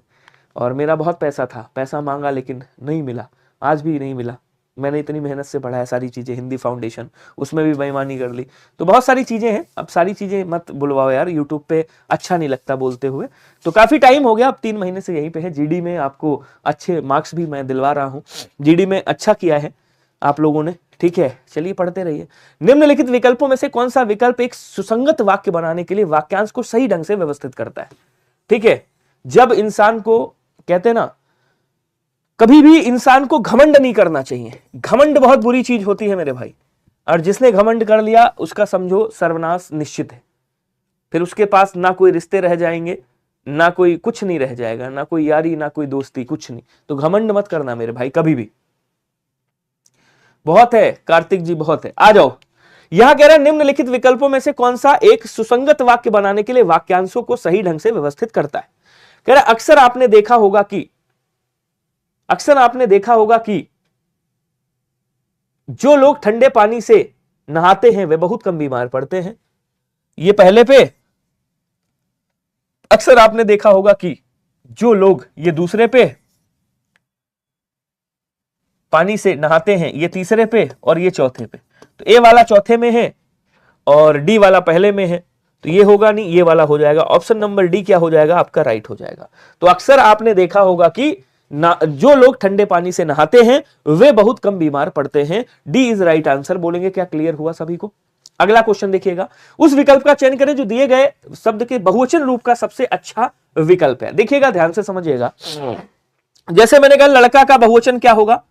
और मेरा बहुत पैसा था, पैसा मांगा लेकिन नहीं मिला, आज भी नहीं मिला। मैंने इतनी मेहनत से पढ़ा है सारी चीजें, हिंदी फाउंडेशन, उसमें भी बेईमानी कर ली। तो बहुत सारी चीजें हैं, अब सारी चीजें मत बुलवाओ यार, यूट्यूब पे अच्छा नहीं लगता बोलते हुए। तो काफी टाइम हो गया, अब 3 महीने से यहीं पे है। जीडी में आपको अच्छे मार्क्स भी मैं दिलवा रहा हूँ, जीडी में अच्छा किया है आप लोगों ने, ठीक है। चलिए पढ़ते रहिए। निम्नलिखित विकल्पों में से कौन सा विकल्प एक सुसंगत वाक्य बनाने के लिए वाक्यांश को सही ढंग से व्यवस्थित करता है, ठीक है। जब इंसान को कहते हैं ना, कभी भी इंसान को घमंड नहीं करना चाहिए। घमंड बहुत बुरी चीज होती है मेरे भाई, और जिसने घमंड कर लिया उसका समझो सर्वनाश निश्चित है। फिर उसके पास ना कोई रिश्ते रह जाएंगे, ना कोई कुछ नहीं रह जाएगा, ना कोई यारी ना कोई दोस्ती, कुछ नहीं। तो घमंड मत करना मेरे भाई कभी भी। बहुत है कार्तिक जी, बहुत है। आ जाओ, यहां कह रहा है निम्नलिखित विकल्पों में से कौन सा एक सुसंगत वाक्य बनाने के लिए वाक्यांशों को सही ढंग से व्यवस्थित करता है। कह रहा है अक्सर आपने देखा होगा कि जो लोग ठंडे पानी से नहाते हैं वे बहुत कम बीमार पड़ते हैं। ये पहले पे। अक्सर आपने देखा होगा कि जो लोग, ये दूसरे पे, पानी से नहाते हैं, ये तीसरे पे, और ये चौथे पे। तो ए वाला चौथे में है और डी वाला पहले में है, तो ये होगा नहीं, ये वाला हो जाएगा। ऑप्शन नंबर डी क्या हो जाएगा आपका, राइट हो जाएगा। तो अक्सर आपने देखा होगा कि जो लोग ठंडे पानी से नहाते हैं वे बहुत कम बीमार पड़ते हैं। डी इज राइट आंसर बोलेंगे। क्या क्लियर हुआ सभी को? अगला क्वेश्चन देखिएगा। उस विकल्प का चयन करें जो दिए गए शब्द के बहुवचन रूप का सबसे अच्छा विकल्प है। देखिएगा, ध्यान से समझिएगा। जैसे मैंने कहा लड़का का बहुवचन क्या होगा,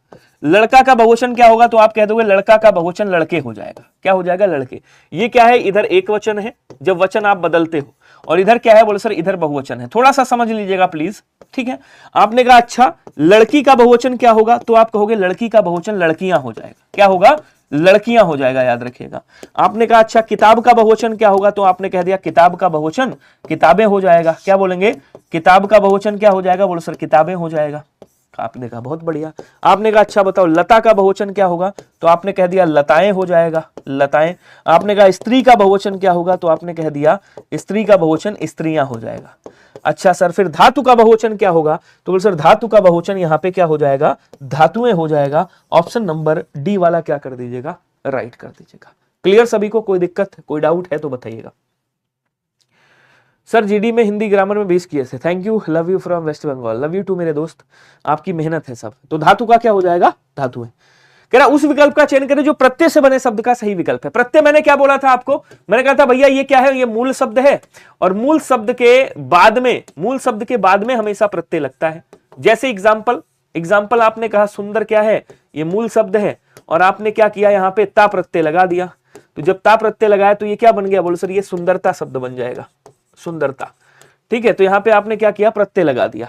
लड़का का बहुवचन क्या होगा, तो आप कह दोगे लड़का का बहुवचन लड़के हो जाएगा। क्या हो जाएगा, लड़के। ये क्या है, इधर एक वचन है जब वचन आप बदलते हो, और इधर क्या है, बोले सर इधर बहुवचन है। थोड़ा सा समझ लीजिएगा प्लीज, ठीक है। आपने कहा अच्छा लड़की का बहुवचन क्या होगा, तो आप कहोगे लड़की का बहुवचन लड़कियां हो जाएगा। क्या होगा, लड़कियां हो जाएगा, याद रखिएगा। आपने कहा अच्छा किताब का बहुवचन क्या होगा, तो आपने कह दिया किताब का बहुवचन किताबें हो जाएगा। क्या बोलेंगे, किताब का बहुवचन क्या हो जाएगा, बोलो सर किताबें हो जाएगा। आपने कहा बहुत बढ़िया। आपने कहा अच्छा बताओ लता का बहुवचन क्या होगा, तो आपने कह दिया लताएं हो जाएगा, लताएं। आपने कहा स्त्री का बहुवचन क्या होगा, तो आपने कह दिया स्त्री का बहुवचन स्त्रियां हो जाएगा। अच्छा सर फिर धातु का बहुवचन क्या होगा, तो बोल सर धातु का बहुवचन यहाँ पे क्या हो जाएगा, धातुएं हो जाएगा। ऑप्शन नंबर डी वाला क्या कर दीजिएगा, राइट कर दीजिएगा। क्लियर सभी को? कोई दिक्कत, कोई डाउट है तो बताइएगा। सर जीडी में हिंदी ग्रामर में 20 किए थे, thank you, love you from West Bengal. Love you too मेरे दोस्त, आपकी मेहनत है सब। तो धातु का क्या हो जाएगा, धातु है। कह रहा उस विकल्प का चयन करें जो प्रत्यय से बने शब्द का सही विकल्प है। प्रत्यय मैंने क्या बोला था आपको, मैंने कहा था भैया ये क्या है, ये मूल शब्द है, और मूल शब्द के बाद में हमेशा प्रत्यय लगता है। जैसे एग्जाम्पल आपने कहा सुंदर क्या है, ये मूल शब्द है, और आपने क्या किया, यहां पे ता प्रत्यय लगा दिया। तो जब ता प्रत्यय लगाया तो ये क्या बन गया, बोलो सर ये सुंदरता शब्द बन जाएगा, सुंदरता। ठीक है, तो यहां पे आपने क्या किया, प्रत्यय लगा दिया,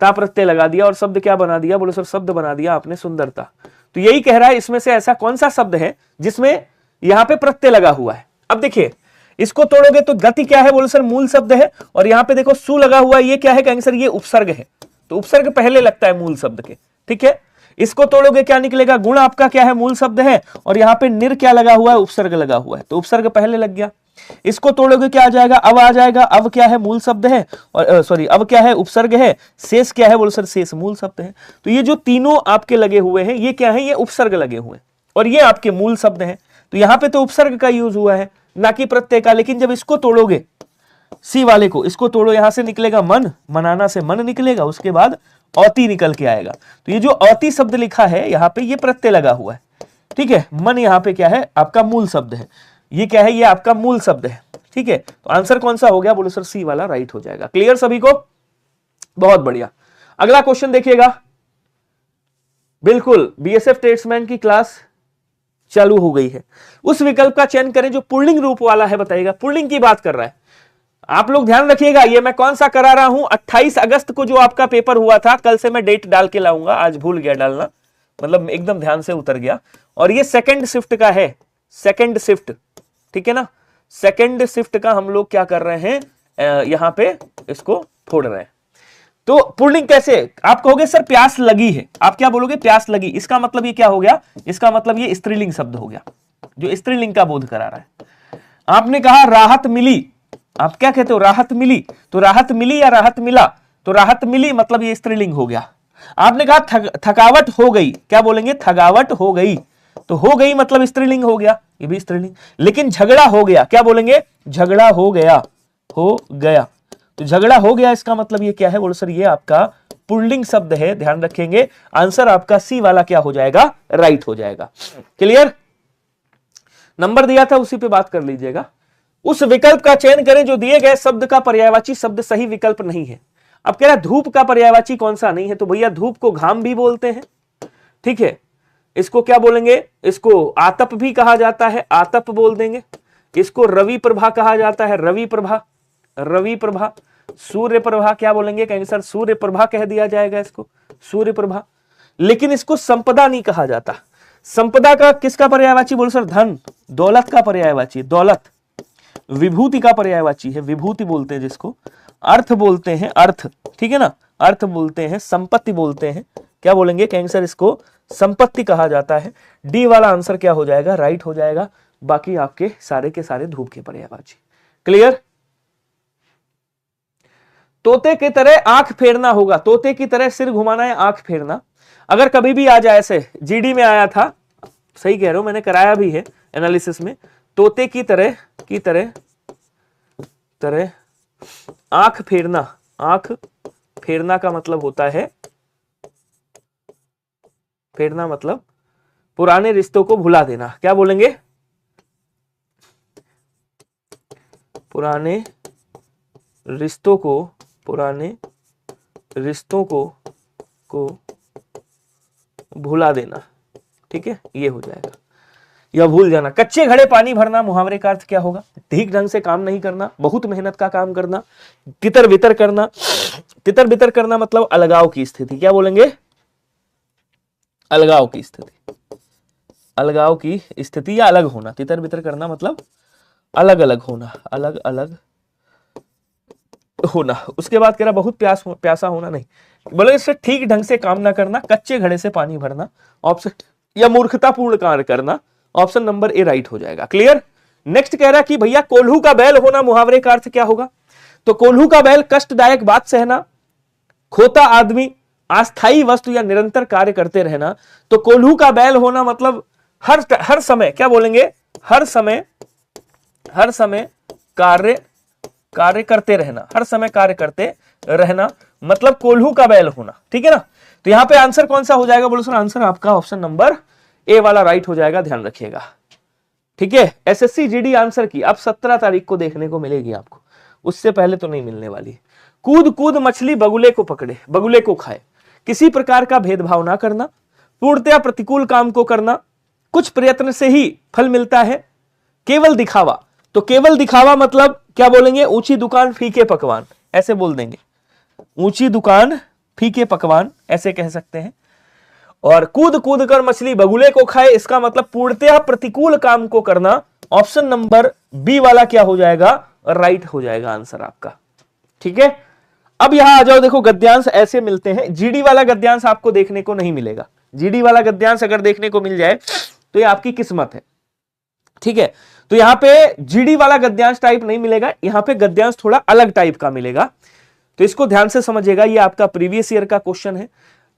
ता प्रत्यय लगा दिया और शब्द क्या बना दिया, बोलो सर शब्द बना दिया आपने सुंदरता। तो यही कह रहा है इसमें से ऐसा कौन सा शब्द है जिसमें यहां पे प्रत्यय लगा हुआ है। अब देखिए इसको तोड़ोगे तो गति क्या है, बोलो सर मूल शब्द है, और यहां पे देखो सु लगा हुआ है, ये क्या है, कहेंगे सर ये उपसर्ग है, तो उपसर्ग पहले लगता है मूल शब्द के। ठीक है, इसको तोड़ोगे क्या निकलेगा, गुण आपका क्या है, मूल शब्द है, और यहां पे निर क्या लगा हुआ है, उपसर्ग लगा हुआ है, तो उपसर्ग पहले लग गया। इसको तोड़ोगे क्या आ जाएगा, अब आ जाएगा, अब क्या है, मूल शब्द है, और सॉरी अब क्या है, उपसर्ग है, शेष क्या है, बोलो सर शेष मूल शब्द है। तो ये जो तीनों आपके लगे हुए हैं ये क्या है, ये उपसर्ग लगे हुए हैं, और ये आपके मूल शब्द हैं। तो यहां पे तो उपसर्ग का यूज हुआ है ना कि प्रत्यय का, लेकिन जब इसको तोड़ोगे सी वाले को, इसको तोड़ो, यहां से निकलेगा मन, मनाना से मन निकलेगा, उसके बाद औती निकल के आएगा। तो ये जो औती शब्द लिखा है यहां पे ये प्रत्यय लगा हुआ है। ठीक है, मन यहां पे क्या है, आपका मूल शब्द है, ये क्या है, ये आपका मूल शब्द है। ठीक है, तो आंसर कौन सा हो गया, बोलो सर सी वाला राइट हो जाएगा। क्लियर सभी को, बहुत बढ़िया। अगला क्वेश्चन देखिएगा, बिल्कुल बीएसएफ ट्रेड्समैन की क्लास चालू हो गई है। उस विकल्प का चयन करें जो पुल्लिंग रूप वाला है, बताइएगा, पुल्लिंग की बात कर रहा है। आप लोग ध्यान रखिएगा, ये मैं कौन सा करा रहा हूं, 28 अगस्त को जो आपका पेपर हुआ था, कल से मैं डेट डाल के लाऊंगा, आज भूल गया डालना, मतलब एकदम ध्यान से उतर गया। और ये सेकंड शिफ्ट का है, सेकंड शिफ्ट, ठीक है ना, सेकंड शिफ्ट का हम लोग क्या कर रहे हैं, यहां पे इसको फोड़ रहे हैं। तो पुल्लिंग कैसे, आप कहोगे सर प्यास लगी है, आप क्या बोलोगे, प्यास लगी, इसका मतलब ये क्या हो गया, इसका मतलब ये स्त्रीलिंग शब्द हो गया, जो स्त्रीलिंग का बोध करा रहा है। आपने कहा राहत मिली, आप क्या कहते हो, राहत मिली, तो राहत मिली या राहत मिला, तो राहत मिली मतलब ये स्त्रीलिंग हो गया। आपने कहा थकावट हो गई, क्या बोलेंगे, थकावट हो गई, तो हो गई मतलब स्त्रीलिंग हो गया, ये भी स्त्रीलिंग। लेकिन झगड़ा हो गया, क्या बोलेंगे, झगड़ा हो गया, हो गया, तो झगड़ा हो गया इसका मतलब ये क्या है, बोलो सर ये आपका पुल्लिंग शब्द है, ध्यान रखेंगे। आंसर आपका सी वाला क्या हो जाएगा, राइट हो जाएगा। क्लियर, नंबर दिया था उसी पे बात कर लीजिएगा। उस विकल्प का चयन करें जो दिए गए शब्द का पर्यायवाची शब्द सही विकल्प नहीं है। अब कह रहा है धूप का पर्यायवाची कौन सा नहीं है, तो भैया धूप को घाम भी बोलते हैं। ठीक है, इसको क्या बोलेंगे, इसको आतप भी कहा जाता है, आतप बोल देंगे। इसको रवि प्रभा कहा जाता है, रवि प्रभा, रवि प्रभा। सूर्य प्रभा क्या बोलेंगे, कहेंगे सर सूर्य प्रभा कह दिया जाएगा इसको, सूर्य प्रभा। लेकिन इसको संपदा नहीं कहा जाता। संपदा का किसका पर्यायवाची, बोलो सर धन, दौलत का पर्यायवाची, दौलत। विभूति का पर्यायवाची है, विभूति बोलते हैं जिसको। अर्थ बोलते हैं, अर्थ, ठीक है ना, अर्थ बोलते हैं, संपत्ति बोलते हैं, क्या बोलेंगे, कहेंगे सर इसको संपत्ति कहा जाता है। डी वाला आंसर क्या हो जाएगा, राइट हो जाएगा। बाकी आपके सारे के सारे धूप के पर्यायवाची। क्लियर, तोते की तरह आंख फेरना होगा, तोते की तरह सिर घुमाना है, आंख फेरना। अगर कभी भी आ जाए, ऐसे जीडी में आया था, सही कह रहे हो, मैंने कराया भी है एनालिसिस में, तोते की तरह, की तरह, तरह आंख फेरना, आंख फेरना का मतलब होता है, फेरना मतलब पुराने रिश्तों को भुला देना। क्या बोलेंगे, पुराने रिश्तों को, पुराने रिश्तों को भुला देना। ठीक है, ये हो जाएगा, या भूल जाना। कच्चे घड़े पानी भरना, मुहावरे का अर्थ क्या होगा, ठीक ढंग से काम नहीं करना, बहुत मेहनत का काम करना। तितर बितर करना, तितर बितर करना मतलब अलगाव की स्थिति। क्या बोलेंगे, अलगाव की स्थिति, अलगाव की स्थिति या अलग होना। तितर बितर करना मतलब अलग अलग होना, अलग अलग होना। उसके बाद कह रहा बहुत प्यासा होना नहीं, बोले इससे ठीक ढंग से काम ना करना, कच्चे घड़े से पानी भरना ऑप्शन, या मूर्खतापूर्ण कार्य करना, ऑप्शन नंबर ए राइट हो जाएगा। क्लियर। नेक्स्ट कह रहा कि भैया कोल्हू का बैल होना, मुहावरे का अर्थ क्या होगा, तो कोल्हू का बैल कष्टदायक बात सहना, खोता आदमी, अस्थायी वस्तु या निरंतर कार्य करते रहना। तो कोल्हू का बैल होना मतलब हर समय, क्या बोलेंगे, हर समय कार्य करते रहना, हर समय कार्य करते रहना मतलब कोल्हू का बैल होना। ठीक है ना, तो यहां पे आंसर कौन सा हो जाएगा, बोलो सर आंसर आपका ऑप्शन नंबर ए वाला राइट हो जाएगा, ध्यान रखिएगा। ठीक है, एसएससी जीडी आंसर की अब 17 तारीख को देखने को मिलेगी आपको, उससे पहले तो नहीं मिलने वाली। कूद कूद मछली बगुले को पकड़े, बगुले को खाए, किसी प्रकार का भेदभाव ना करना, पूर्णतया प्रतिकूल काम को करना, कुछ प्रयत्न से ही फल मिलता है। केवल दिखावा, तो केवल दिखावा मतलब क्या बोलेंगे, ऊंची दुकान फीके पकवान, ऐसे बोल देंगे, ऊंची दुकान फीके पकवान ऐसे कह सकते हैं। और कूद कूद कर मछली बगुले को खाए, इसका मतलब पूर्णतः प्रतिकूल काम को करना। ऑप्शन नंबर बी वाला क्या हो जाएगा, राइट हो जाएगा आंसर आपका। ठीक है, अब यहां आ जाओ, देखो गद्यांश ऐसे मिलते हैं। जीडी वाला गद्यांश आपको देखने को नहीं मिलेगा। जीडी वाला गद्यांश अगर देखने को मिल जाए तो ये आपकी किस्मत है। ठीक है, तो यहां पे जीडी वाला गद्यांश टाइप नहीं मिलेगा, यहां पे गद्यांश थोड़ा अलग टाइप का मिलेगा। तो इसको ध्यान से समझिएगा, ये आपका प्रीवियस ईयर का क्वेश्चन है,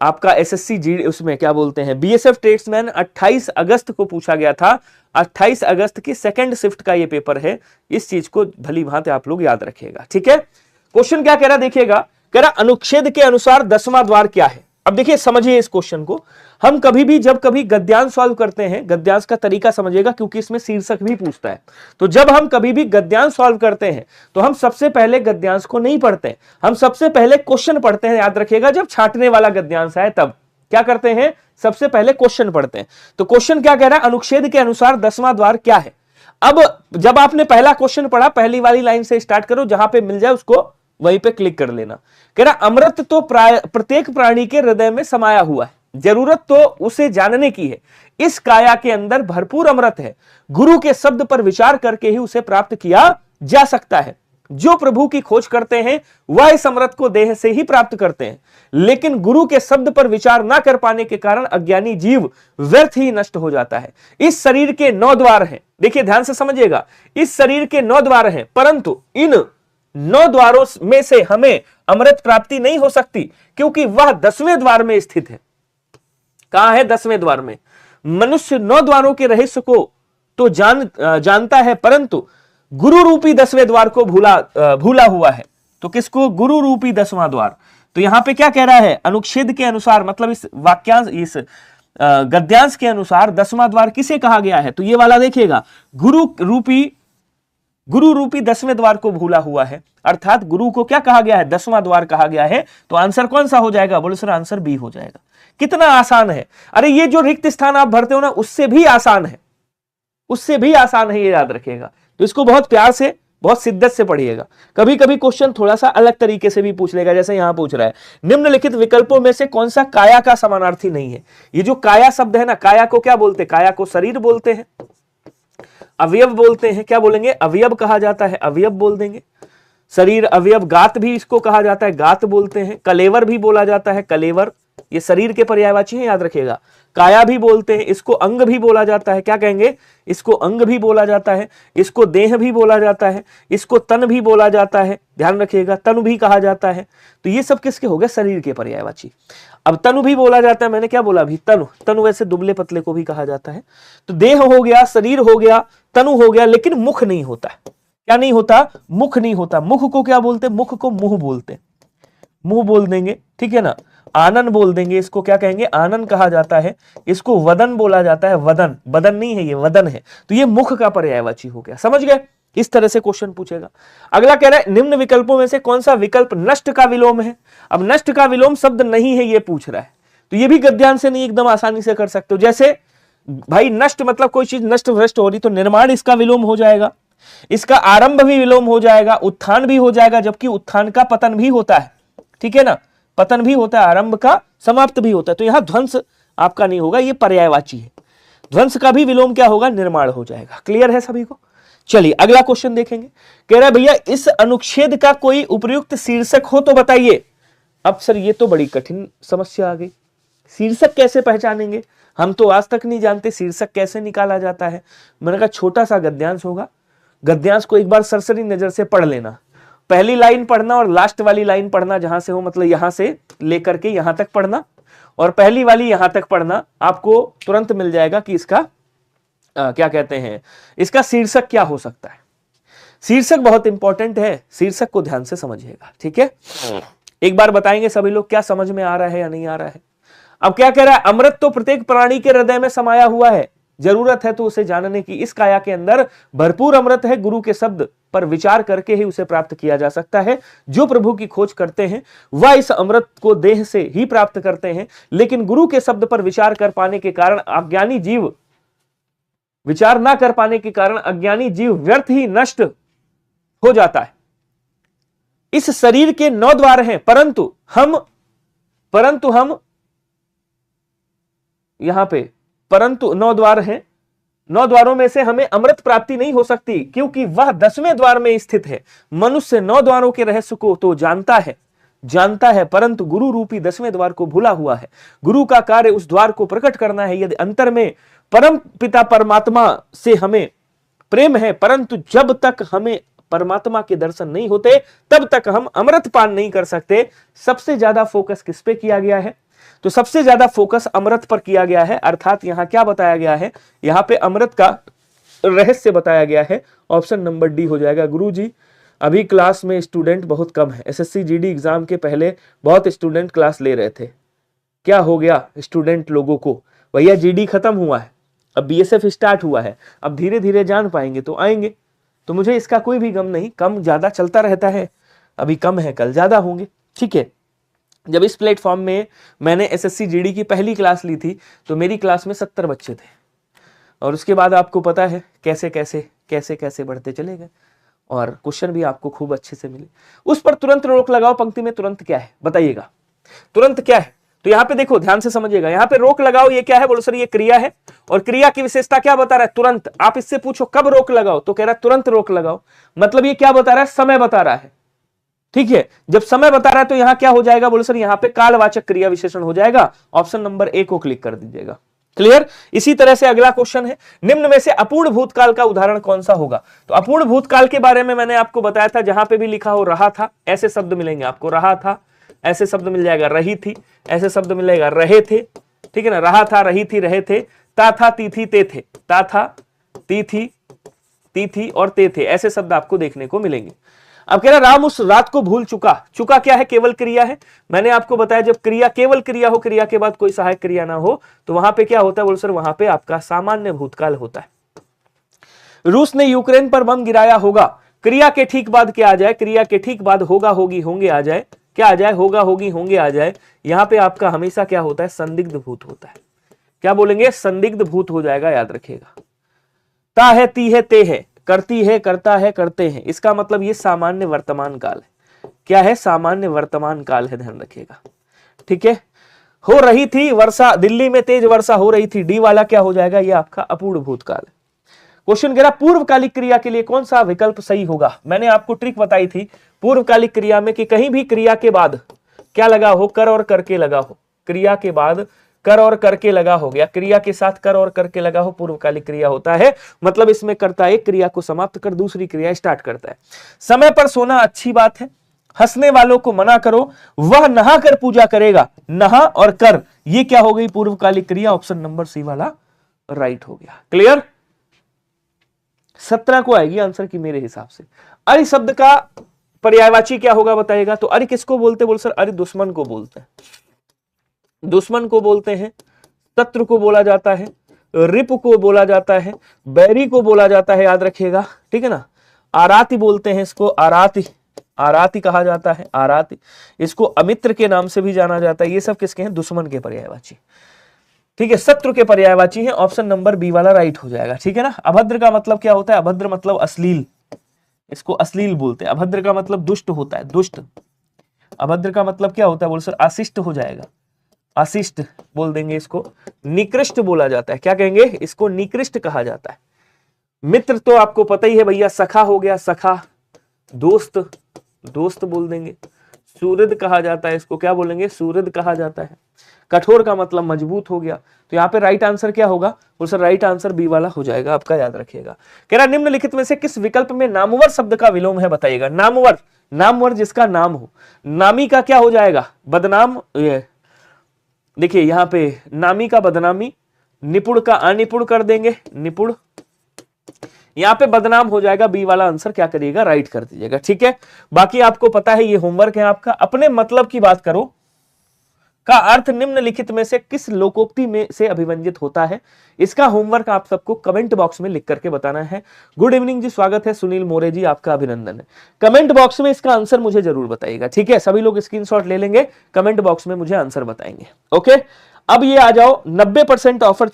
आपका एसएससी जीडी, उसमें क्या बोलते हैं, बीएसएफ ट्रेड्समैन 28 अगस्त को पूछा गया था। 28 अगस्त की सेकंड शिफ्ट का ये पेपर है, इस चीज को भली भांति आप लोग याद रखिएगा। ठीक है, क्वेश्चन क्या कह रहा, देखिएगा, कह रहा अनुच्छेद के अनुसार 10वां द्वार क्या है। अब देखिए, समझिए इस क्वेश्चन को। हम कभी भी जब कभी गद्यांश सॉल्व करते हैं, गद्यांश का तरीका समझिएगा क्योंकि इसमें शीर्षक भी पूछता है। तो जब हम कभी भी गद्यांश सॉल्व करते हैं तो हम सबसे पहले गद्यांश को नहीं पढ़ते, हम सबसे पहले क्वेश्चन पढ़ते हैं। याद रखिएगा, जब छांटने वाला गद्यांश आए तब क्या करते हैं, सबसे पहले क्वेश्चन पढ़ते हैं। तो क्वेश्चन क्या कह रहा है, अनुच्छेद के अनुसार 10वां द्वार क्या है। अब जब आपने पहला क्वेश्चन पढ़ा, पहली वाली लाइन से स्टार्ट करो, जहां पे मिल जाए उसको वहीं पे क्लिक कर लेना। कह रहा अमृत तो प्रत्येक प्राणी के हृदय में समाया हुआ है, जरूरत तो उसे जानने की है। इस काया के अंदर भरपूर अमृत है, गुरु के शब्द पर विचार करके ही उसे प्राप्त किया जा सकता है। जो प्रभु की खोज करते हैं वह इस अमृत को देह से ही प्राप्त करते हैं, लेकिन गुरु के शब्द पर विचार ना कर पाने के कारण अज्ञानी जीव व्यर्थ ही नष्ट हो जाता है। इस शरीर के 9 द्वार हैं, देखिए ध्यान से समझिएगा, इस शरीर के 9 द्वार हैं, परंतु इन 9 द्वारों में से हमें अमृत प्राप्ति नहीं हो सकती, क्योंकि वह 10वें द्वार में स्थित है। कहां है, 10वें द्वार में। मनुष्य 9 द्वारों के रहस्य को तो जानता है, परंतु गुरु रूपी 10वें द्वार को भूला हुआ है। तो किसको, गुरु रूपी 10वां द्वार। तो यहां पे क्या कह रहा है, अनुच्छेद के अनुसार, मतलब इस वाक्यांश, इस गद्यांश के अनुसार 10वां द्वार किसे कहा गया है। तो ये वाला देखिएगा, गुरु रूपी 10वें द्वार को भूला हुआ है, अर्थात गुरु को क्या कहा गया है, 10वां द्वार कहा गया है। तो आंसर कौन सा हो जाएगा, बोले सर आंसर बी हो जाएगा। कितना आसान है, अरे ये जो रिक्त स्थान आप भरते हो ना, उससे भी आसान है, उससे भी आसान है, ये याद रखिएगा। तो इसको बहुत प्यार से, बहुत शिद्दत से पढ़िएगा। कभी कभी क्वेश्चन थोड़ा सा अलग तरीके से भी पूछ लेगा, जैसे यहां पूछ रहा है, निम्नलिखित विकल्पों में से कौन सा काया का समानार्थी नहीं है। ये जो काया शब्द है ना, काया को क्या बोलते हैं, काया को शरीर बोलते हैं, अवयव बोलते हैं, क्या बोलेंगे, अवयव कहा जाता है, अवयव बोल देंगे। शरीर अवयव, गात भी इसको कहा जाता है, गात बोलते हैं। कलेवर भी बोला जाता है, कलेवर, ये शरीर के पर्यायवाची हैं, याद रखिएगा। काया भी बोलते हैं, इसको अंग भी बोला जाता है, क्या कहेंगे, इसको अंग भी बोला जाता है, इसको देह भी बोला जाता है, इसको तन भी बोला जाता है, ध्यान रखिएगा, तन भी कहा जाता है। तो ये सब किसके हो गए, शरीर के पर्यायवाची। अब तनु भी बोला जाता है, मैंने क्या बोला अभी, तनु, तनु वैसे दुबले पतले को भी कहा जाता है। तो देह हो गया, शरीर हो गया, तनु हो गया, लेकिन मुख नहीं होता। क्या नहीं होता, मुख नहीं होता। मुख को क्या बोलते, मुख को मुंह बोलते, मुंह बोल देंगे, ठीक है ना। आनन बोल देंगे, इसको क्या कहेंगे, आनन कहा जाता है। इसको वदन बोला जाता है, वदन, बदन नहीं है ये, वदन है। तो ये मुख का पर्यायवाची हो गया, समझ गए। इस तरह से क्वेश्चन पूछेगा। अगला कह रहा है, निम्न विकल्पों में से कौन सा विकल्प नष्ट का विलोम है। अब नष्ट का विलोम शब्द नहीं है, ये पूछ रहा है। तो ये भी गद्यांश से नहीं एकदम आसानी से कर सकते हो। जैसे भाई नष्ट मतलब कोई चीज नष्ट भ्रष्ट हो रही, तो निर्माण इसका विलोम हो जाएगा, इसका आरंभ भी विलोम हो जाएगा, उत्थान भी हो जाएगा, जबकि उत्थान का पतन भी होता है, ठीक है ना, पतन भी होता है, आरंभ का समाप्त भी होता है। तो यहां ध्वंस आपका नहीं होगा, ये पर्यायवाची है। ध्वंस का भी विलोम क्या होगा, निर्माण हो जाएगा। क्लियर है सभी को। चलिए अगला क्वेश्चन देखेंगे। कह रहा है भैया इस अनुच्छेद का कोई उपयुक्त शीर्षक हो तो बताइए। अब सर ये तो बड़ी कठिन समस्या आ गई, शीर्षक कैसे पहचानेंगे, हम तो आज तक नहीं जानते शीर्षक कैसे निकाला जाता है। मैंने कहा छोटा सा गद्यांश होगा, गद्यांश को एक बार सरसरी नजर से पढ़ लेना, पहली लाइन पढ़ना और लास्ट वाली लाइन पढ़ना, जहां से हो मतलब यहां से लेकर के यहां तक पढ़ना, और पहली वाली यहां तक पढ़ना, आपको तुरंत मिल जाएगा कि इसका क्या कहते हैं, इसका शीर्षक क्या हो सकता है। शीर्षक बहुत इंपॉर्टेंट है, शीर्षक को ध्यान से समझिएगा, ठीक है। एक बार बताएंगे सभी लोग क्या समझ में आ रहा है या नहीं आ रहा है। अब क्या कह रहा है, अमृत तो प्रत्येक प्राणी के हृदय में समाया हुआ है, जरूरत है तो उसे जानने की। इस काया के अंदर भरपूर अमृत है, गुरु के शब्द पर विचार करके ही उसे प्राप्त किया जा सकता है। जो प्रभु की खोज करते हैं वह इस अमृत को देह से ही प्राप्त करते हैं, लेकिन गुरु के शब्द पर विचार कर पाने के कारण अज्ञानी जीव विचार ना कर पाने के कारण अज्ञानी जीव व्यर्थ ही नष्ट हो जाता है। इस शरीर के 9 द्वार हैं, परंतु हम यहां पे 9 द्वार हैं, 9 द्वारों में से हमें अमृत प्राप्ति नहीं हो सकती, क्योंकि वह 10वें द्वार में स्थित है। मनुष्य 9 द्वारों के रहस्य को तो जानता है, परंतु गुरु रूपी 10वें द्वार को भूला हुआ है। गुरु का कार्य उस द्वार को प्रकट करना है। यदि अंतर में परम पिता परमात्मा से हमें प्रेम है, परंतु जब तक हमें परमात्मा के दर्शन नहीं होते तब तक हम अमृत पान नहीं कर सकते। सबसे ज्यादा फोकस किस पे किया गया है? तो सबसे ज्यादा फोकस अमृत पर किया गया है। अर्थात यहां क्या बताया गया है? यहां पे अमृत का रहस्य बताया गया है। ऑप्शन नंबर डी हो जाएगा। गुरुजी, अभी क्लास में स्टूडेंट बहुत कम है। एसएससी जीडी एग्जाम के पहले बहुत स्टूडेंट क्लास ले रहे थे, क्या हो गया स्टूडेंट लोगों को? भैया जीडी खत्म हुआ है, अब बीएसएफ स्टार्ट हुआ है, अब धीरे धीरे जान पाएंगे तो आएंगे। तो मुझे इसका कोई भी गम नहीं, कम ज्यादा चलता रहता है, अभी कम है कल ज्यादा होंगे, ठीक है। जब इस प्लेटफॉर्म में मैंने एसएससी जीडी की पहली क्लास ली थी तो मेरी क्लास में 70 बच्चे थे, और उसके बाद आपको पता है कैसे कैसे कैसे कैसे बढ़ते चले गए, और क्वेश्चन भी आपको खूब अच्छे से मिले। उस पर तुरंत रोक लगाओ। पंक्ति में तुरंत क्या है बताइएगा? तुरंत क्या है? तो यहां पे देखो, ध्यान से समझिएगा, यहां पे रोक लगाओ, ये क्या है? बोलो सर ये क्रिया है, और क्रिया की विशेषता क्या बता रहा है? तुरंत। आप इससे पूछो कब रोक लगाओ, तो कह रहा है तुरंत रोक लगाओ। मतलब ये क्या बता रहा है? समय बता रहा है, ठीक है। जब समय बता रहा है तो यहां क्या हो जाएगा? बोलो सर यहां पे कालवाचक क्रिया विशेषण हो जाएगा। ऑप्शन नंबर ए को क्लिक कर दीजिएगा। क्लियर? इसी तरह से अगला क्वेश्चन है, निम्न में से अपूर्ण भूतकाल का उदाहरण कौन सा होगा? तो अपूर्ण भूतकाल के बारे में मैंने आपको बताया था, जहां पे भी लिखा हो रहा था, ऐसे शब्द मिलेंगे आपको। रहा था, ऐसे शब्द मिल जाएगा। रही थी, ऐसे शब्द मिलेगा। रहे थे, ठीक है ना। रहा था, रही थी, रहे थे। ता था, ती थी, ते थे। ता था, ती थी और ते थे, ऐसे शब्द आपको देखने को मिलेंगे। अब कह रहा राम उस रात को भूल चुका। चुका क्या है? केवल क्रिया है। मैंने आपको बताया जब क्रिया केवल क्रिया हो, क्रिया के बाद कोई सहायक क्रिया ना हो, तो वहां पे क्या होता है? बोल सर वहां पे आपका सामान्य भूतकाल होता है। रूस ने यूक्रेन पर बम गिराया होगा। क्रिया के ठीक बाद क्या आ जाए? क्रिया के ठीक बाद होगा, होगी, होंगे आ जाए। क्या आ जाए? होगा, होगी, होंगे आ जाए। यहां पे आपका हमेशा क्या होता है? संदिग्ध भूत होता है। क्या बोलेंगे? संदिग्ध भूत हो जाएगा, याद रखिएगा। ता है, ती है, ते है, करती है, करता है, करते हैं। इसका मतलब ये सामान्य वर्तमान काल है। क्या है? सामान्य वर्तमान काल है, ध्यान रखिएगा, ठीक है। हो रही थी वर्षा, दिल्ली में तेज वर्षा हो रही थी। डी वाला क्या हो जाएगा? ये आपका अपूर्ण भूतकाल है। क्वेश्चन कह रहा पूर्वकालिक क्रिया के लिए कौन सा विकल्प सही होगा? मैंने आपको ट्रिक बताई थी पूर्वकालिक क्रिया में कि कहीं भी क्रिया के बाद क्या लगा हो? कर और करके लगा हो। क्रिया के बाद कर और करके लगा हो गया, क्रिया के साथ कर और करके लगा हो, पूर्वकालिक क्रिया होता है। मतलब इसमें करता एक क्रिया को समाप्त कर दूसरी क्रिया स्टार्ट करता है। समय पर सोना अच्छी बात है। हंसने वालों को मना करो, वह नहा कर पूजा करेगा। नहा और कर, ये क्या हो गई? पूर्वकालिक क्रिया। ऑप्शन नंबर सी वाला राइट हो गया। क्लियर? 17 को आएगी आंसर की मेरे हिसाब से। अरि शब्द का पर्यायवाची क्या होगा बताइएगा? तो अरि किसको बोलते? बोल सर अरि दुश्मन को बोलते हैं। दुश्मन को बोलते हैं, शत्रु को बोला जाता है, रिप को बोला जाता है, बैरी को बोला जाता है, याद रखिएगा, ठीक है ना। आराती बोलते हैं इसको, आराती, आराती कहा जाता है, आराती। इसको अमित्र के नाम से भी जाना जाता है। ये सब किसके हैं? दुश्मन के पर्यायवाची, ठीक है, शत्रु के पर्यायवाची है। ऑप्शन नंबर बी वाला राइट हो जाएगा, ठीक है ना। अभद्र का मतलब क्या होता है? अभद्र मतलब अश्लील, इसको अश्लील बोलते हैं। अभद्र का मतलब दुष्ट होता है, दुष्ट। अभद्र का मतलब क्या होता है? बोल सर अशिष्ट हो जाएगा, अशिष्ट बोल देंगे इसको। निकृष्ट बोला जाता है, क्या कहेंगे? इसको निकृष्ट कहा जाता है। मित्र तो आपको पता ही है भैया, सखा हो गया, सखा। दोस्त, दोस्त बोल देंगे। सूरद कहा जाता है इसको, क्या बोलेंगे? सूरद कहा जाता है। कठोर का मतलब मजबूत हो गया। तो यहाँ पे राइट आंसर क्या होगा? बोल सर राइट आंसर बी वाला हो जाएगा आपका, याद रखिएगा। कह रहा निम्नलिखित में से किस विकल्प में नामवर शब्द का विलोम है बताइएगा? नामवर, नामवर जिसका नाम हो। नामी का क्या हो जाएगा? बदनाम। देखिए यहां पे नामी का बदनामी, निपुण का अनिपुण कर देंगे, निपुण। यहां पे बदनाम हो जाएगा। बी वाला आंसर क्या करिएगा? राइट कर दीजिएगा, ठीक है। बाकी आपको पता है ये होमवर्क है आपका। अपने मतलब की बात करो का अर्थ निम्नलिखित में से किस लोकोक्ति में से अभिव्यंजित होता है? इसका होमवर्क आप सबको कमेंट बॉक्स में लिख करके बताना है। गुड इवनिंग जी, स्वागत है सुनील मोरे जी, आपका अभिनंदन है। कमेंट बॉक्स में इसका आंसर मुझे जरूर बताइएगा, ठीक है। सभी लोग स्क्रीनशॉट ले लेंगे, कमेंट बॉक्स में मुझे आंसर बताएंगे, ओके। अब ये आ जाओ 90% ऑफर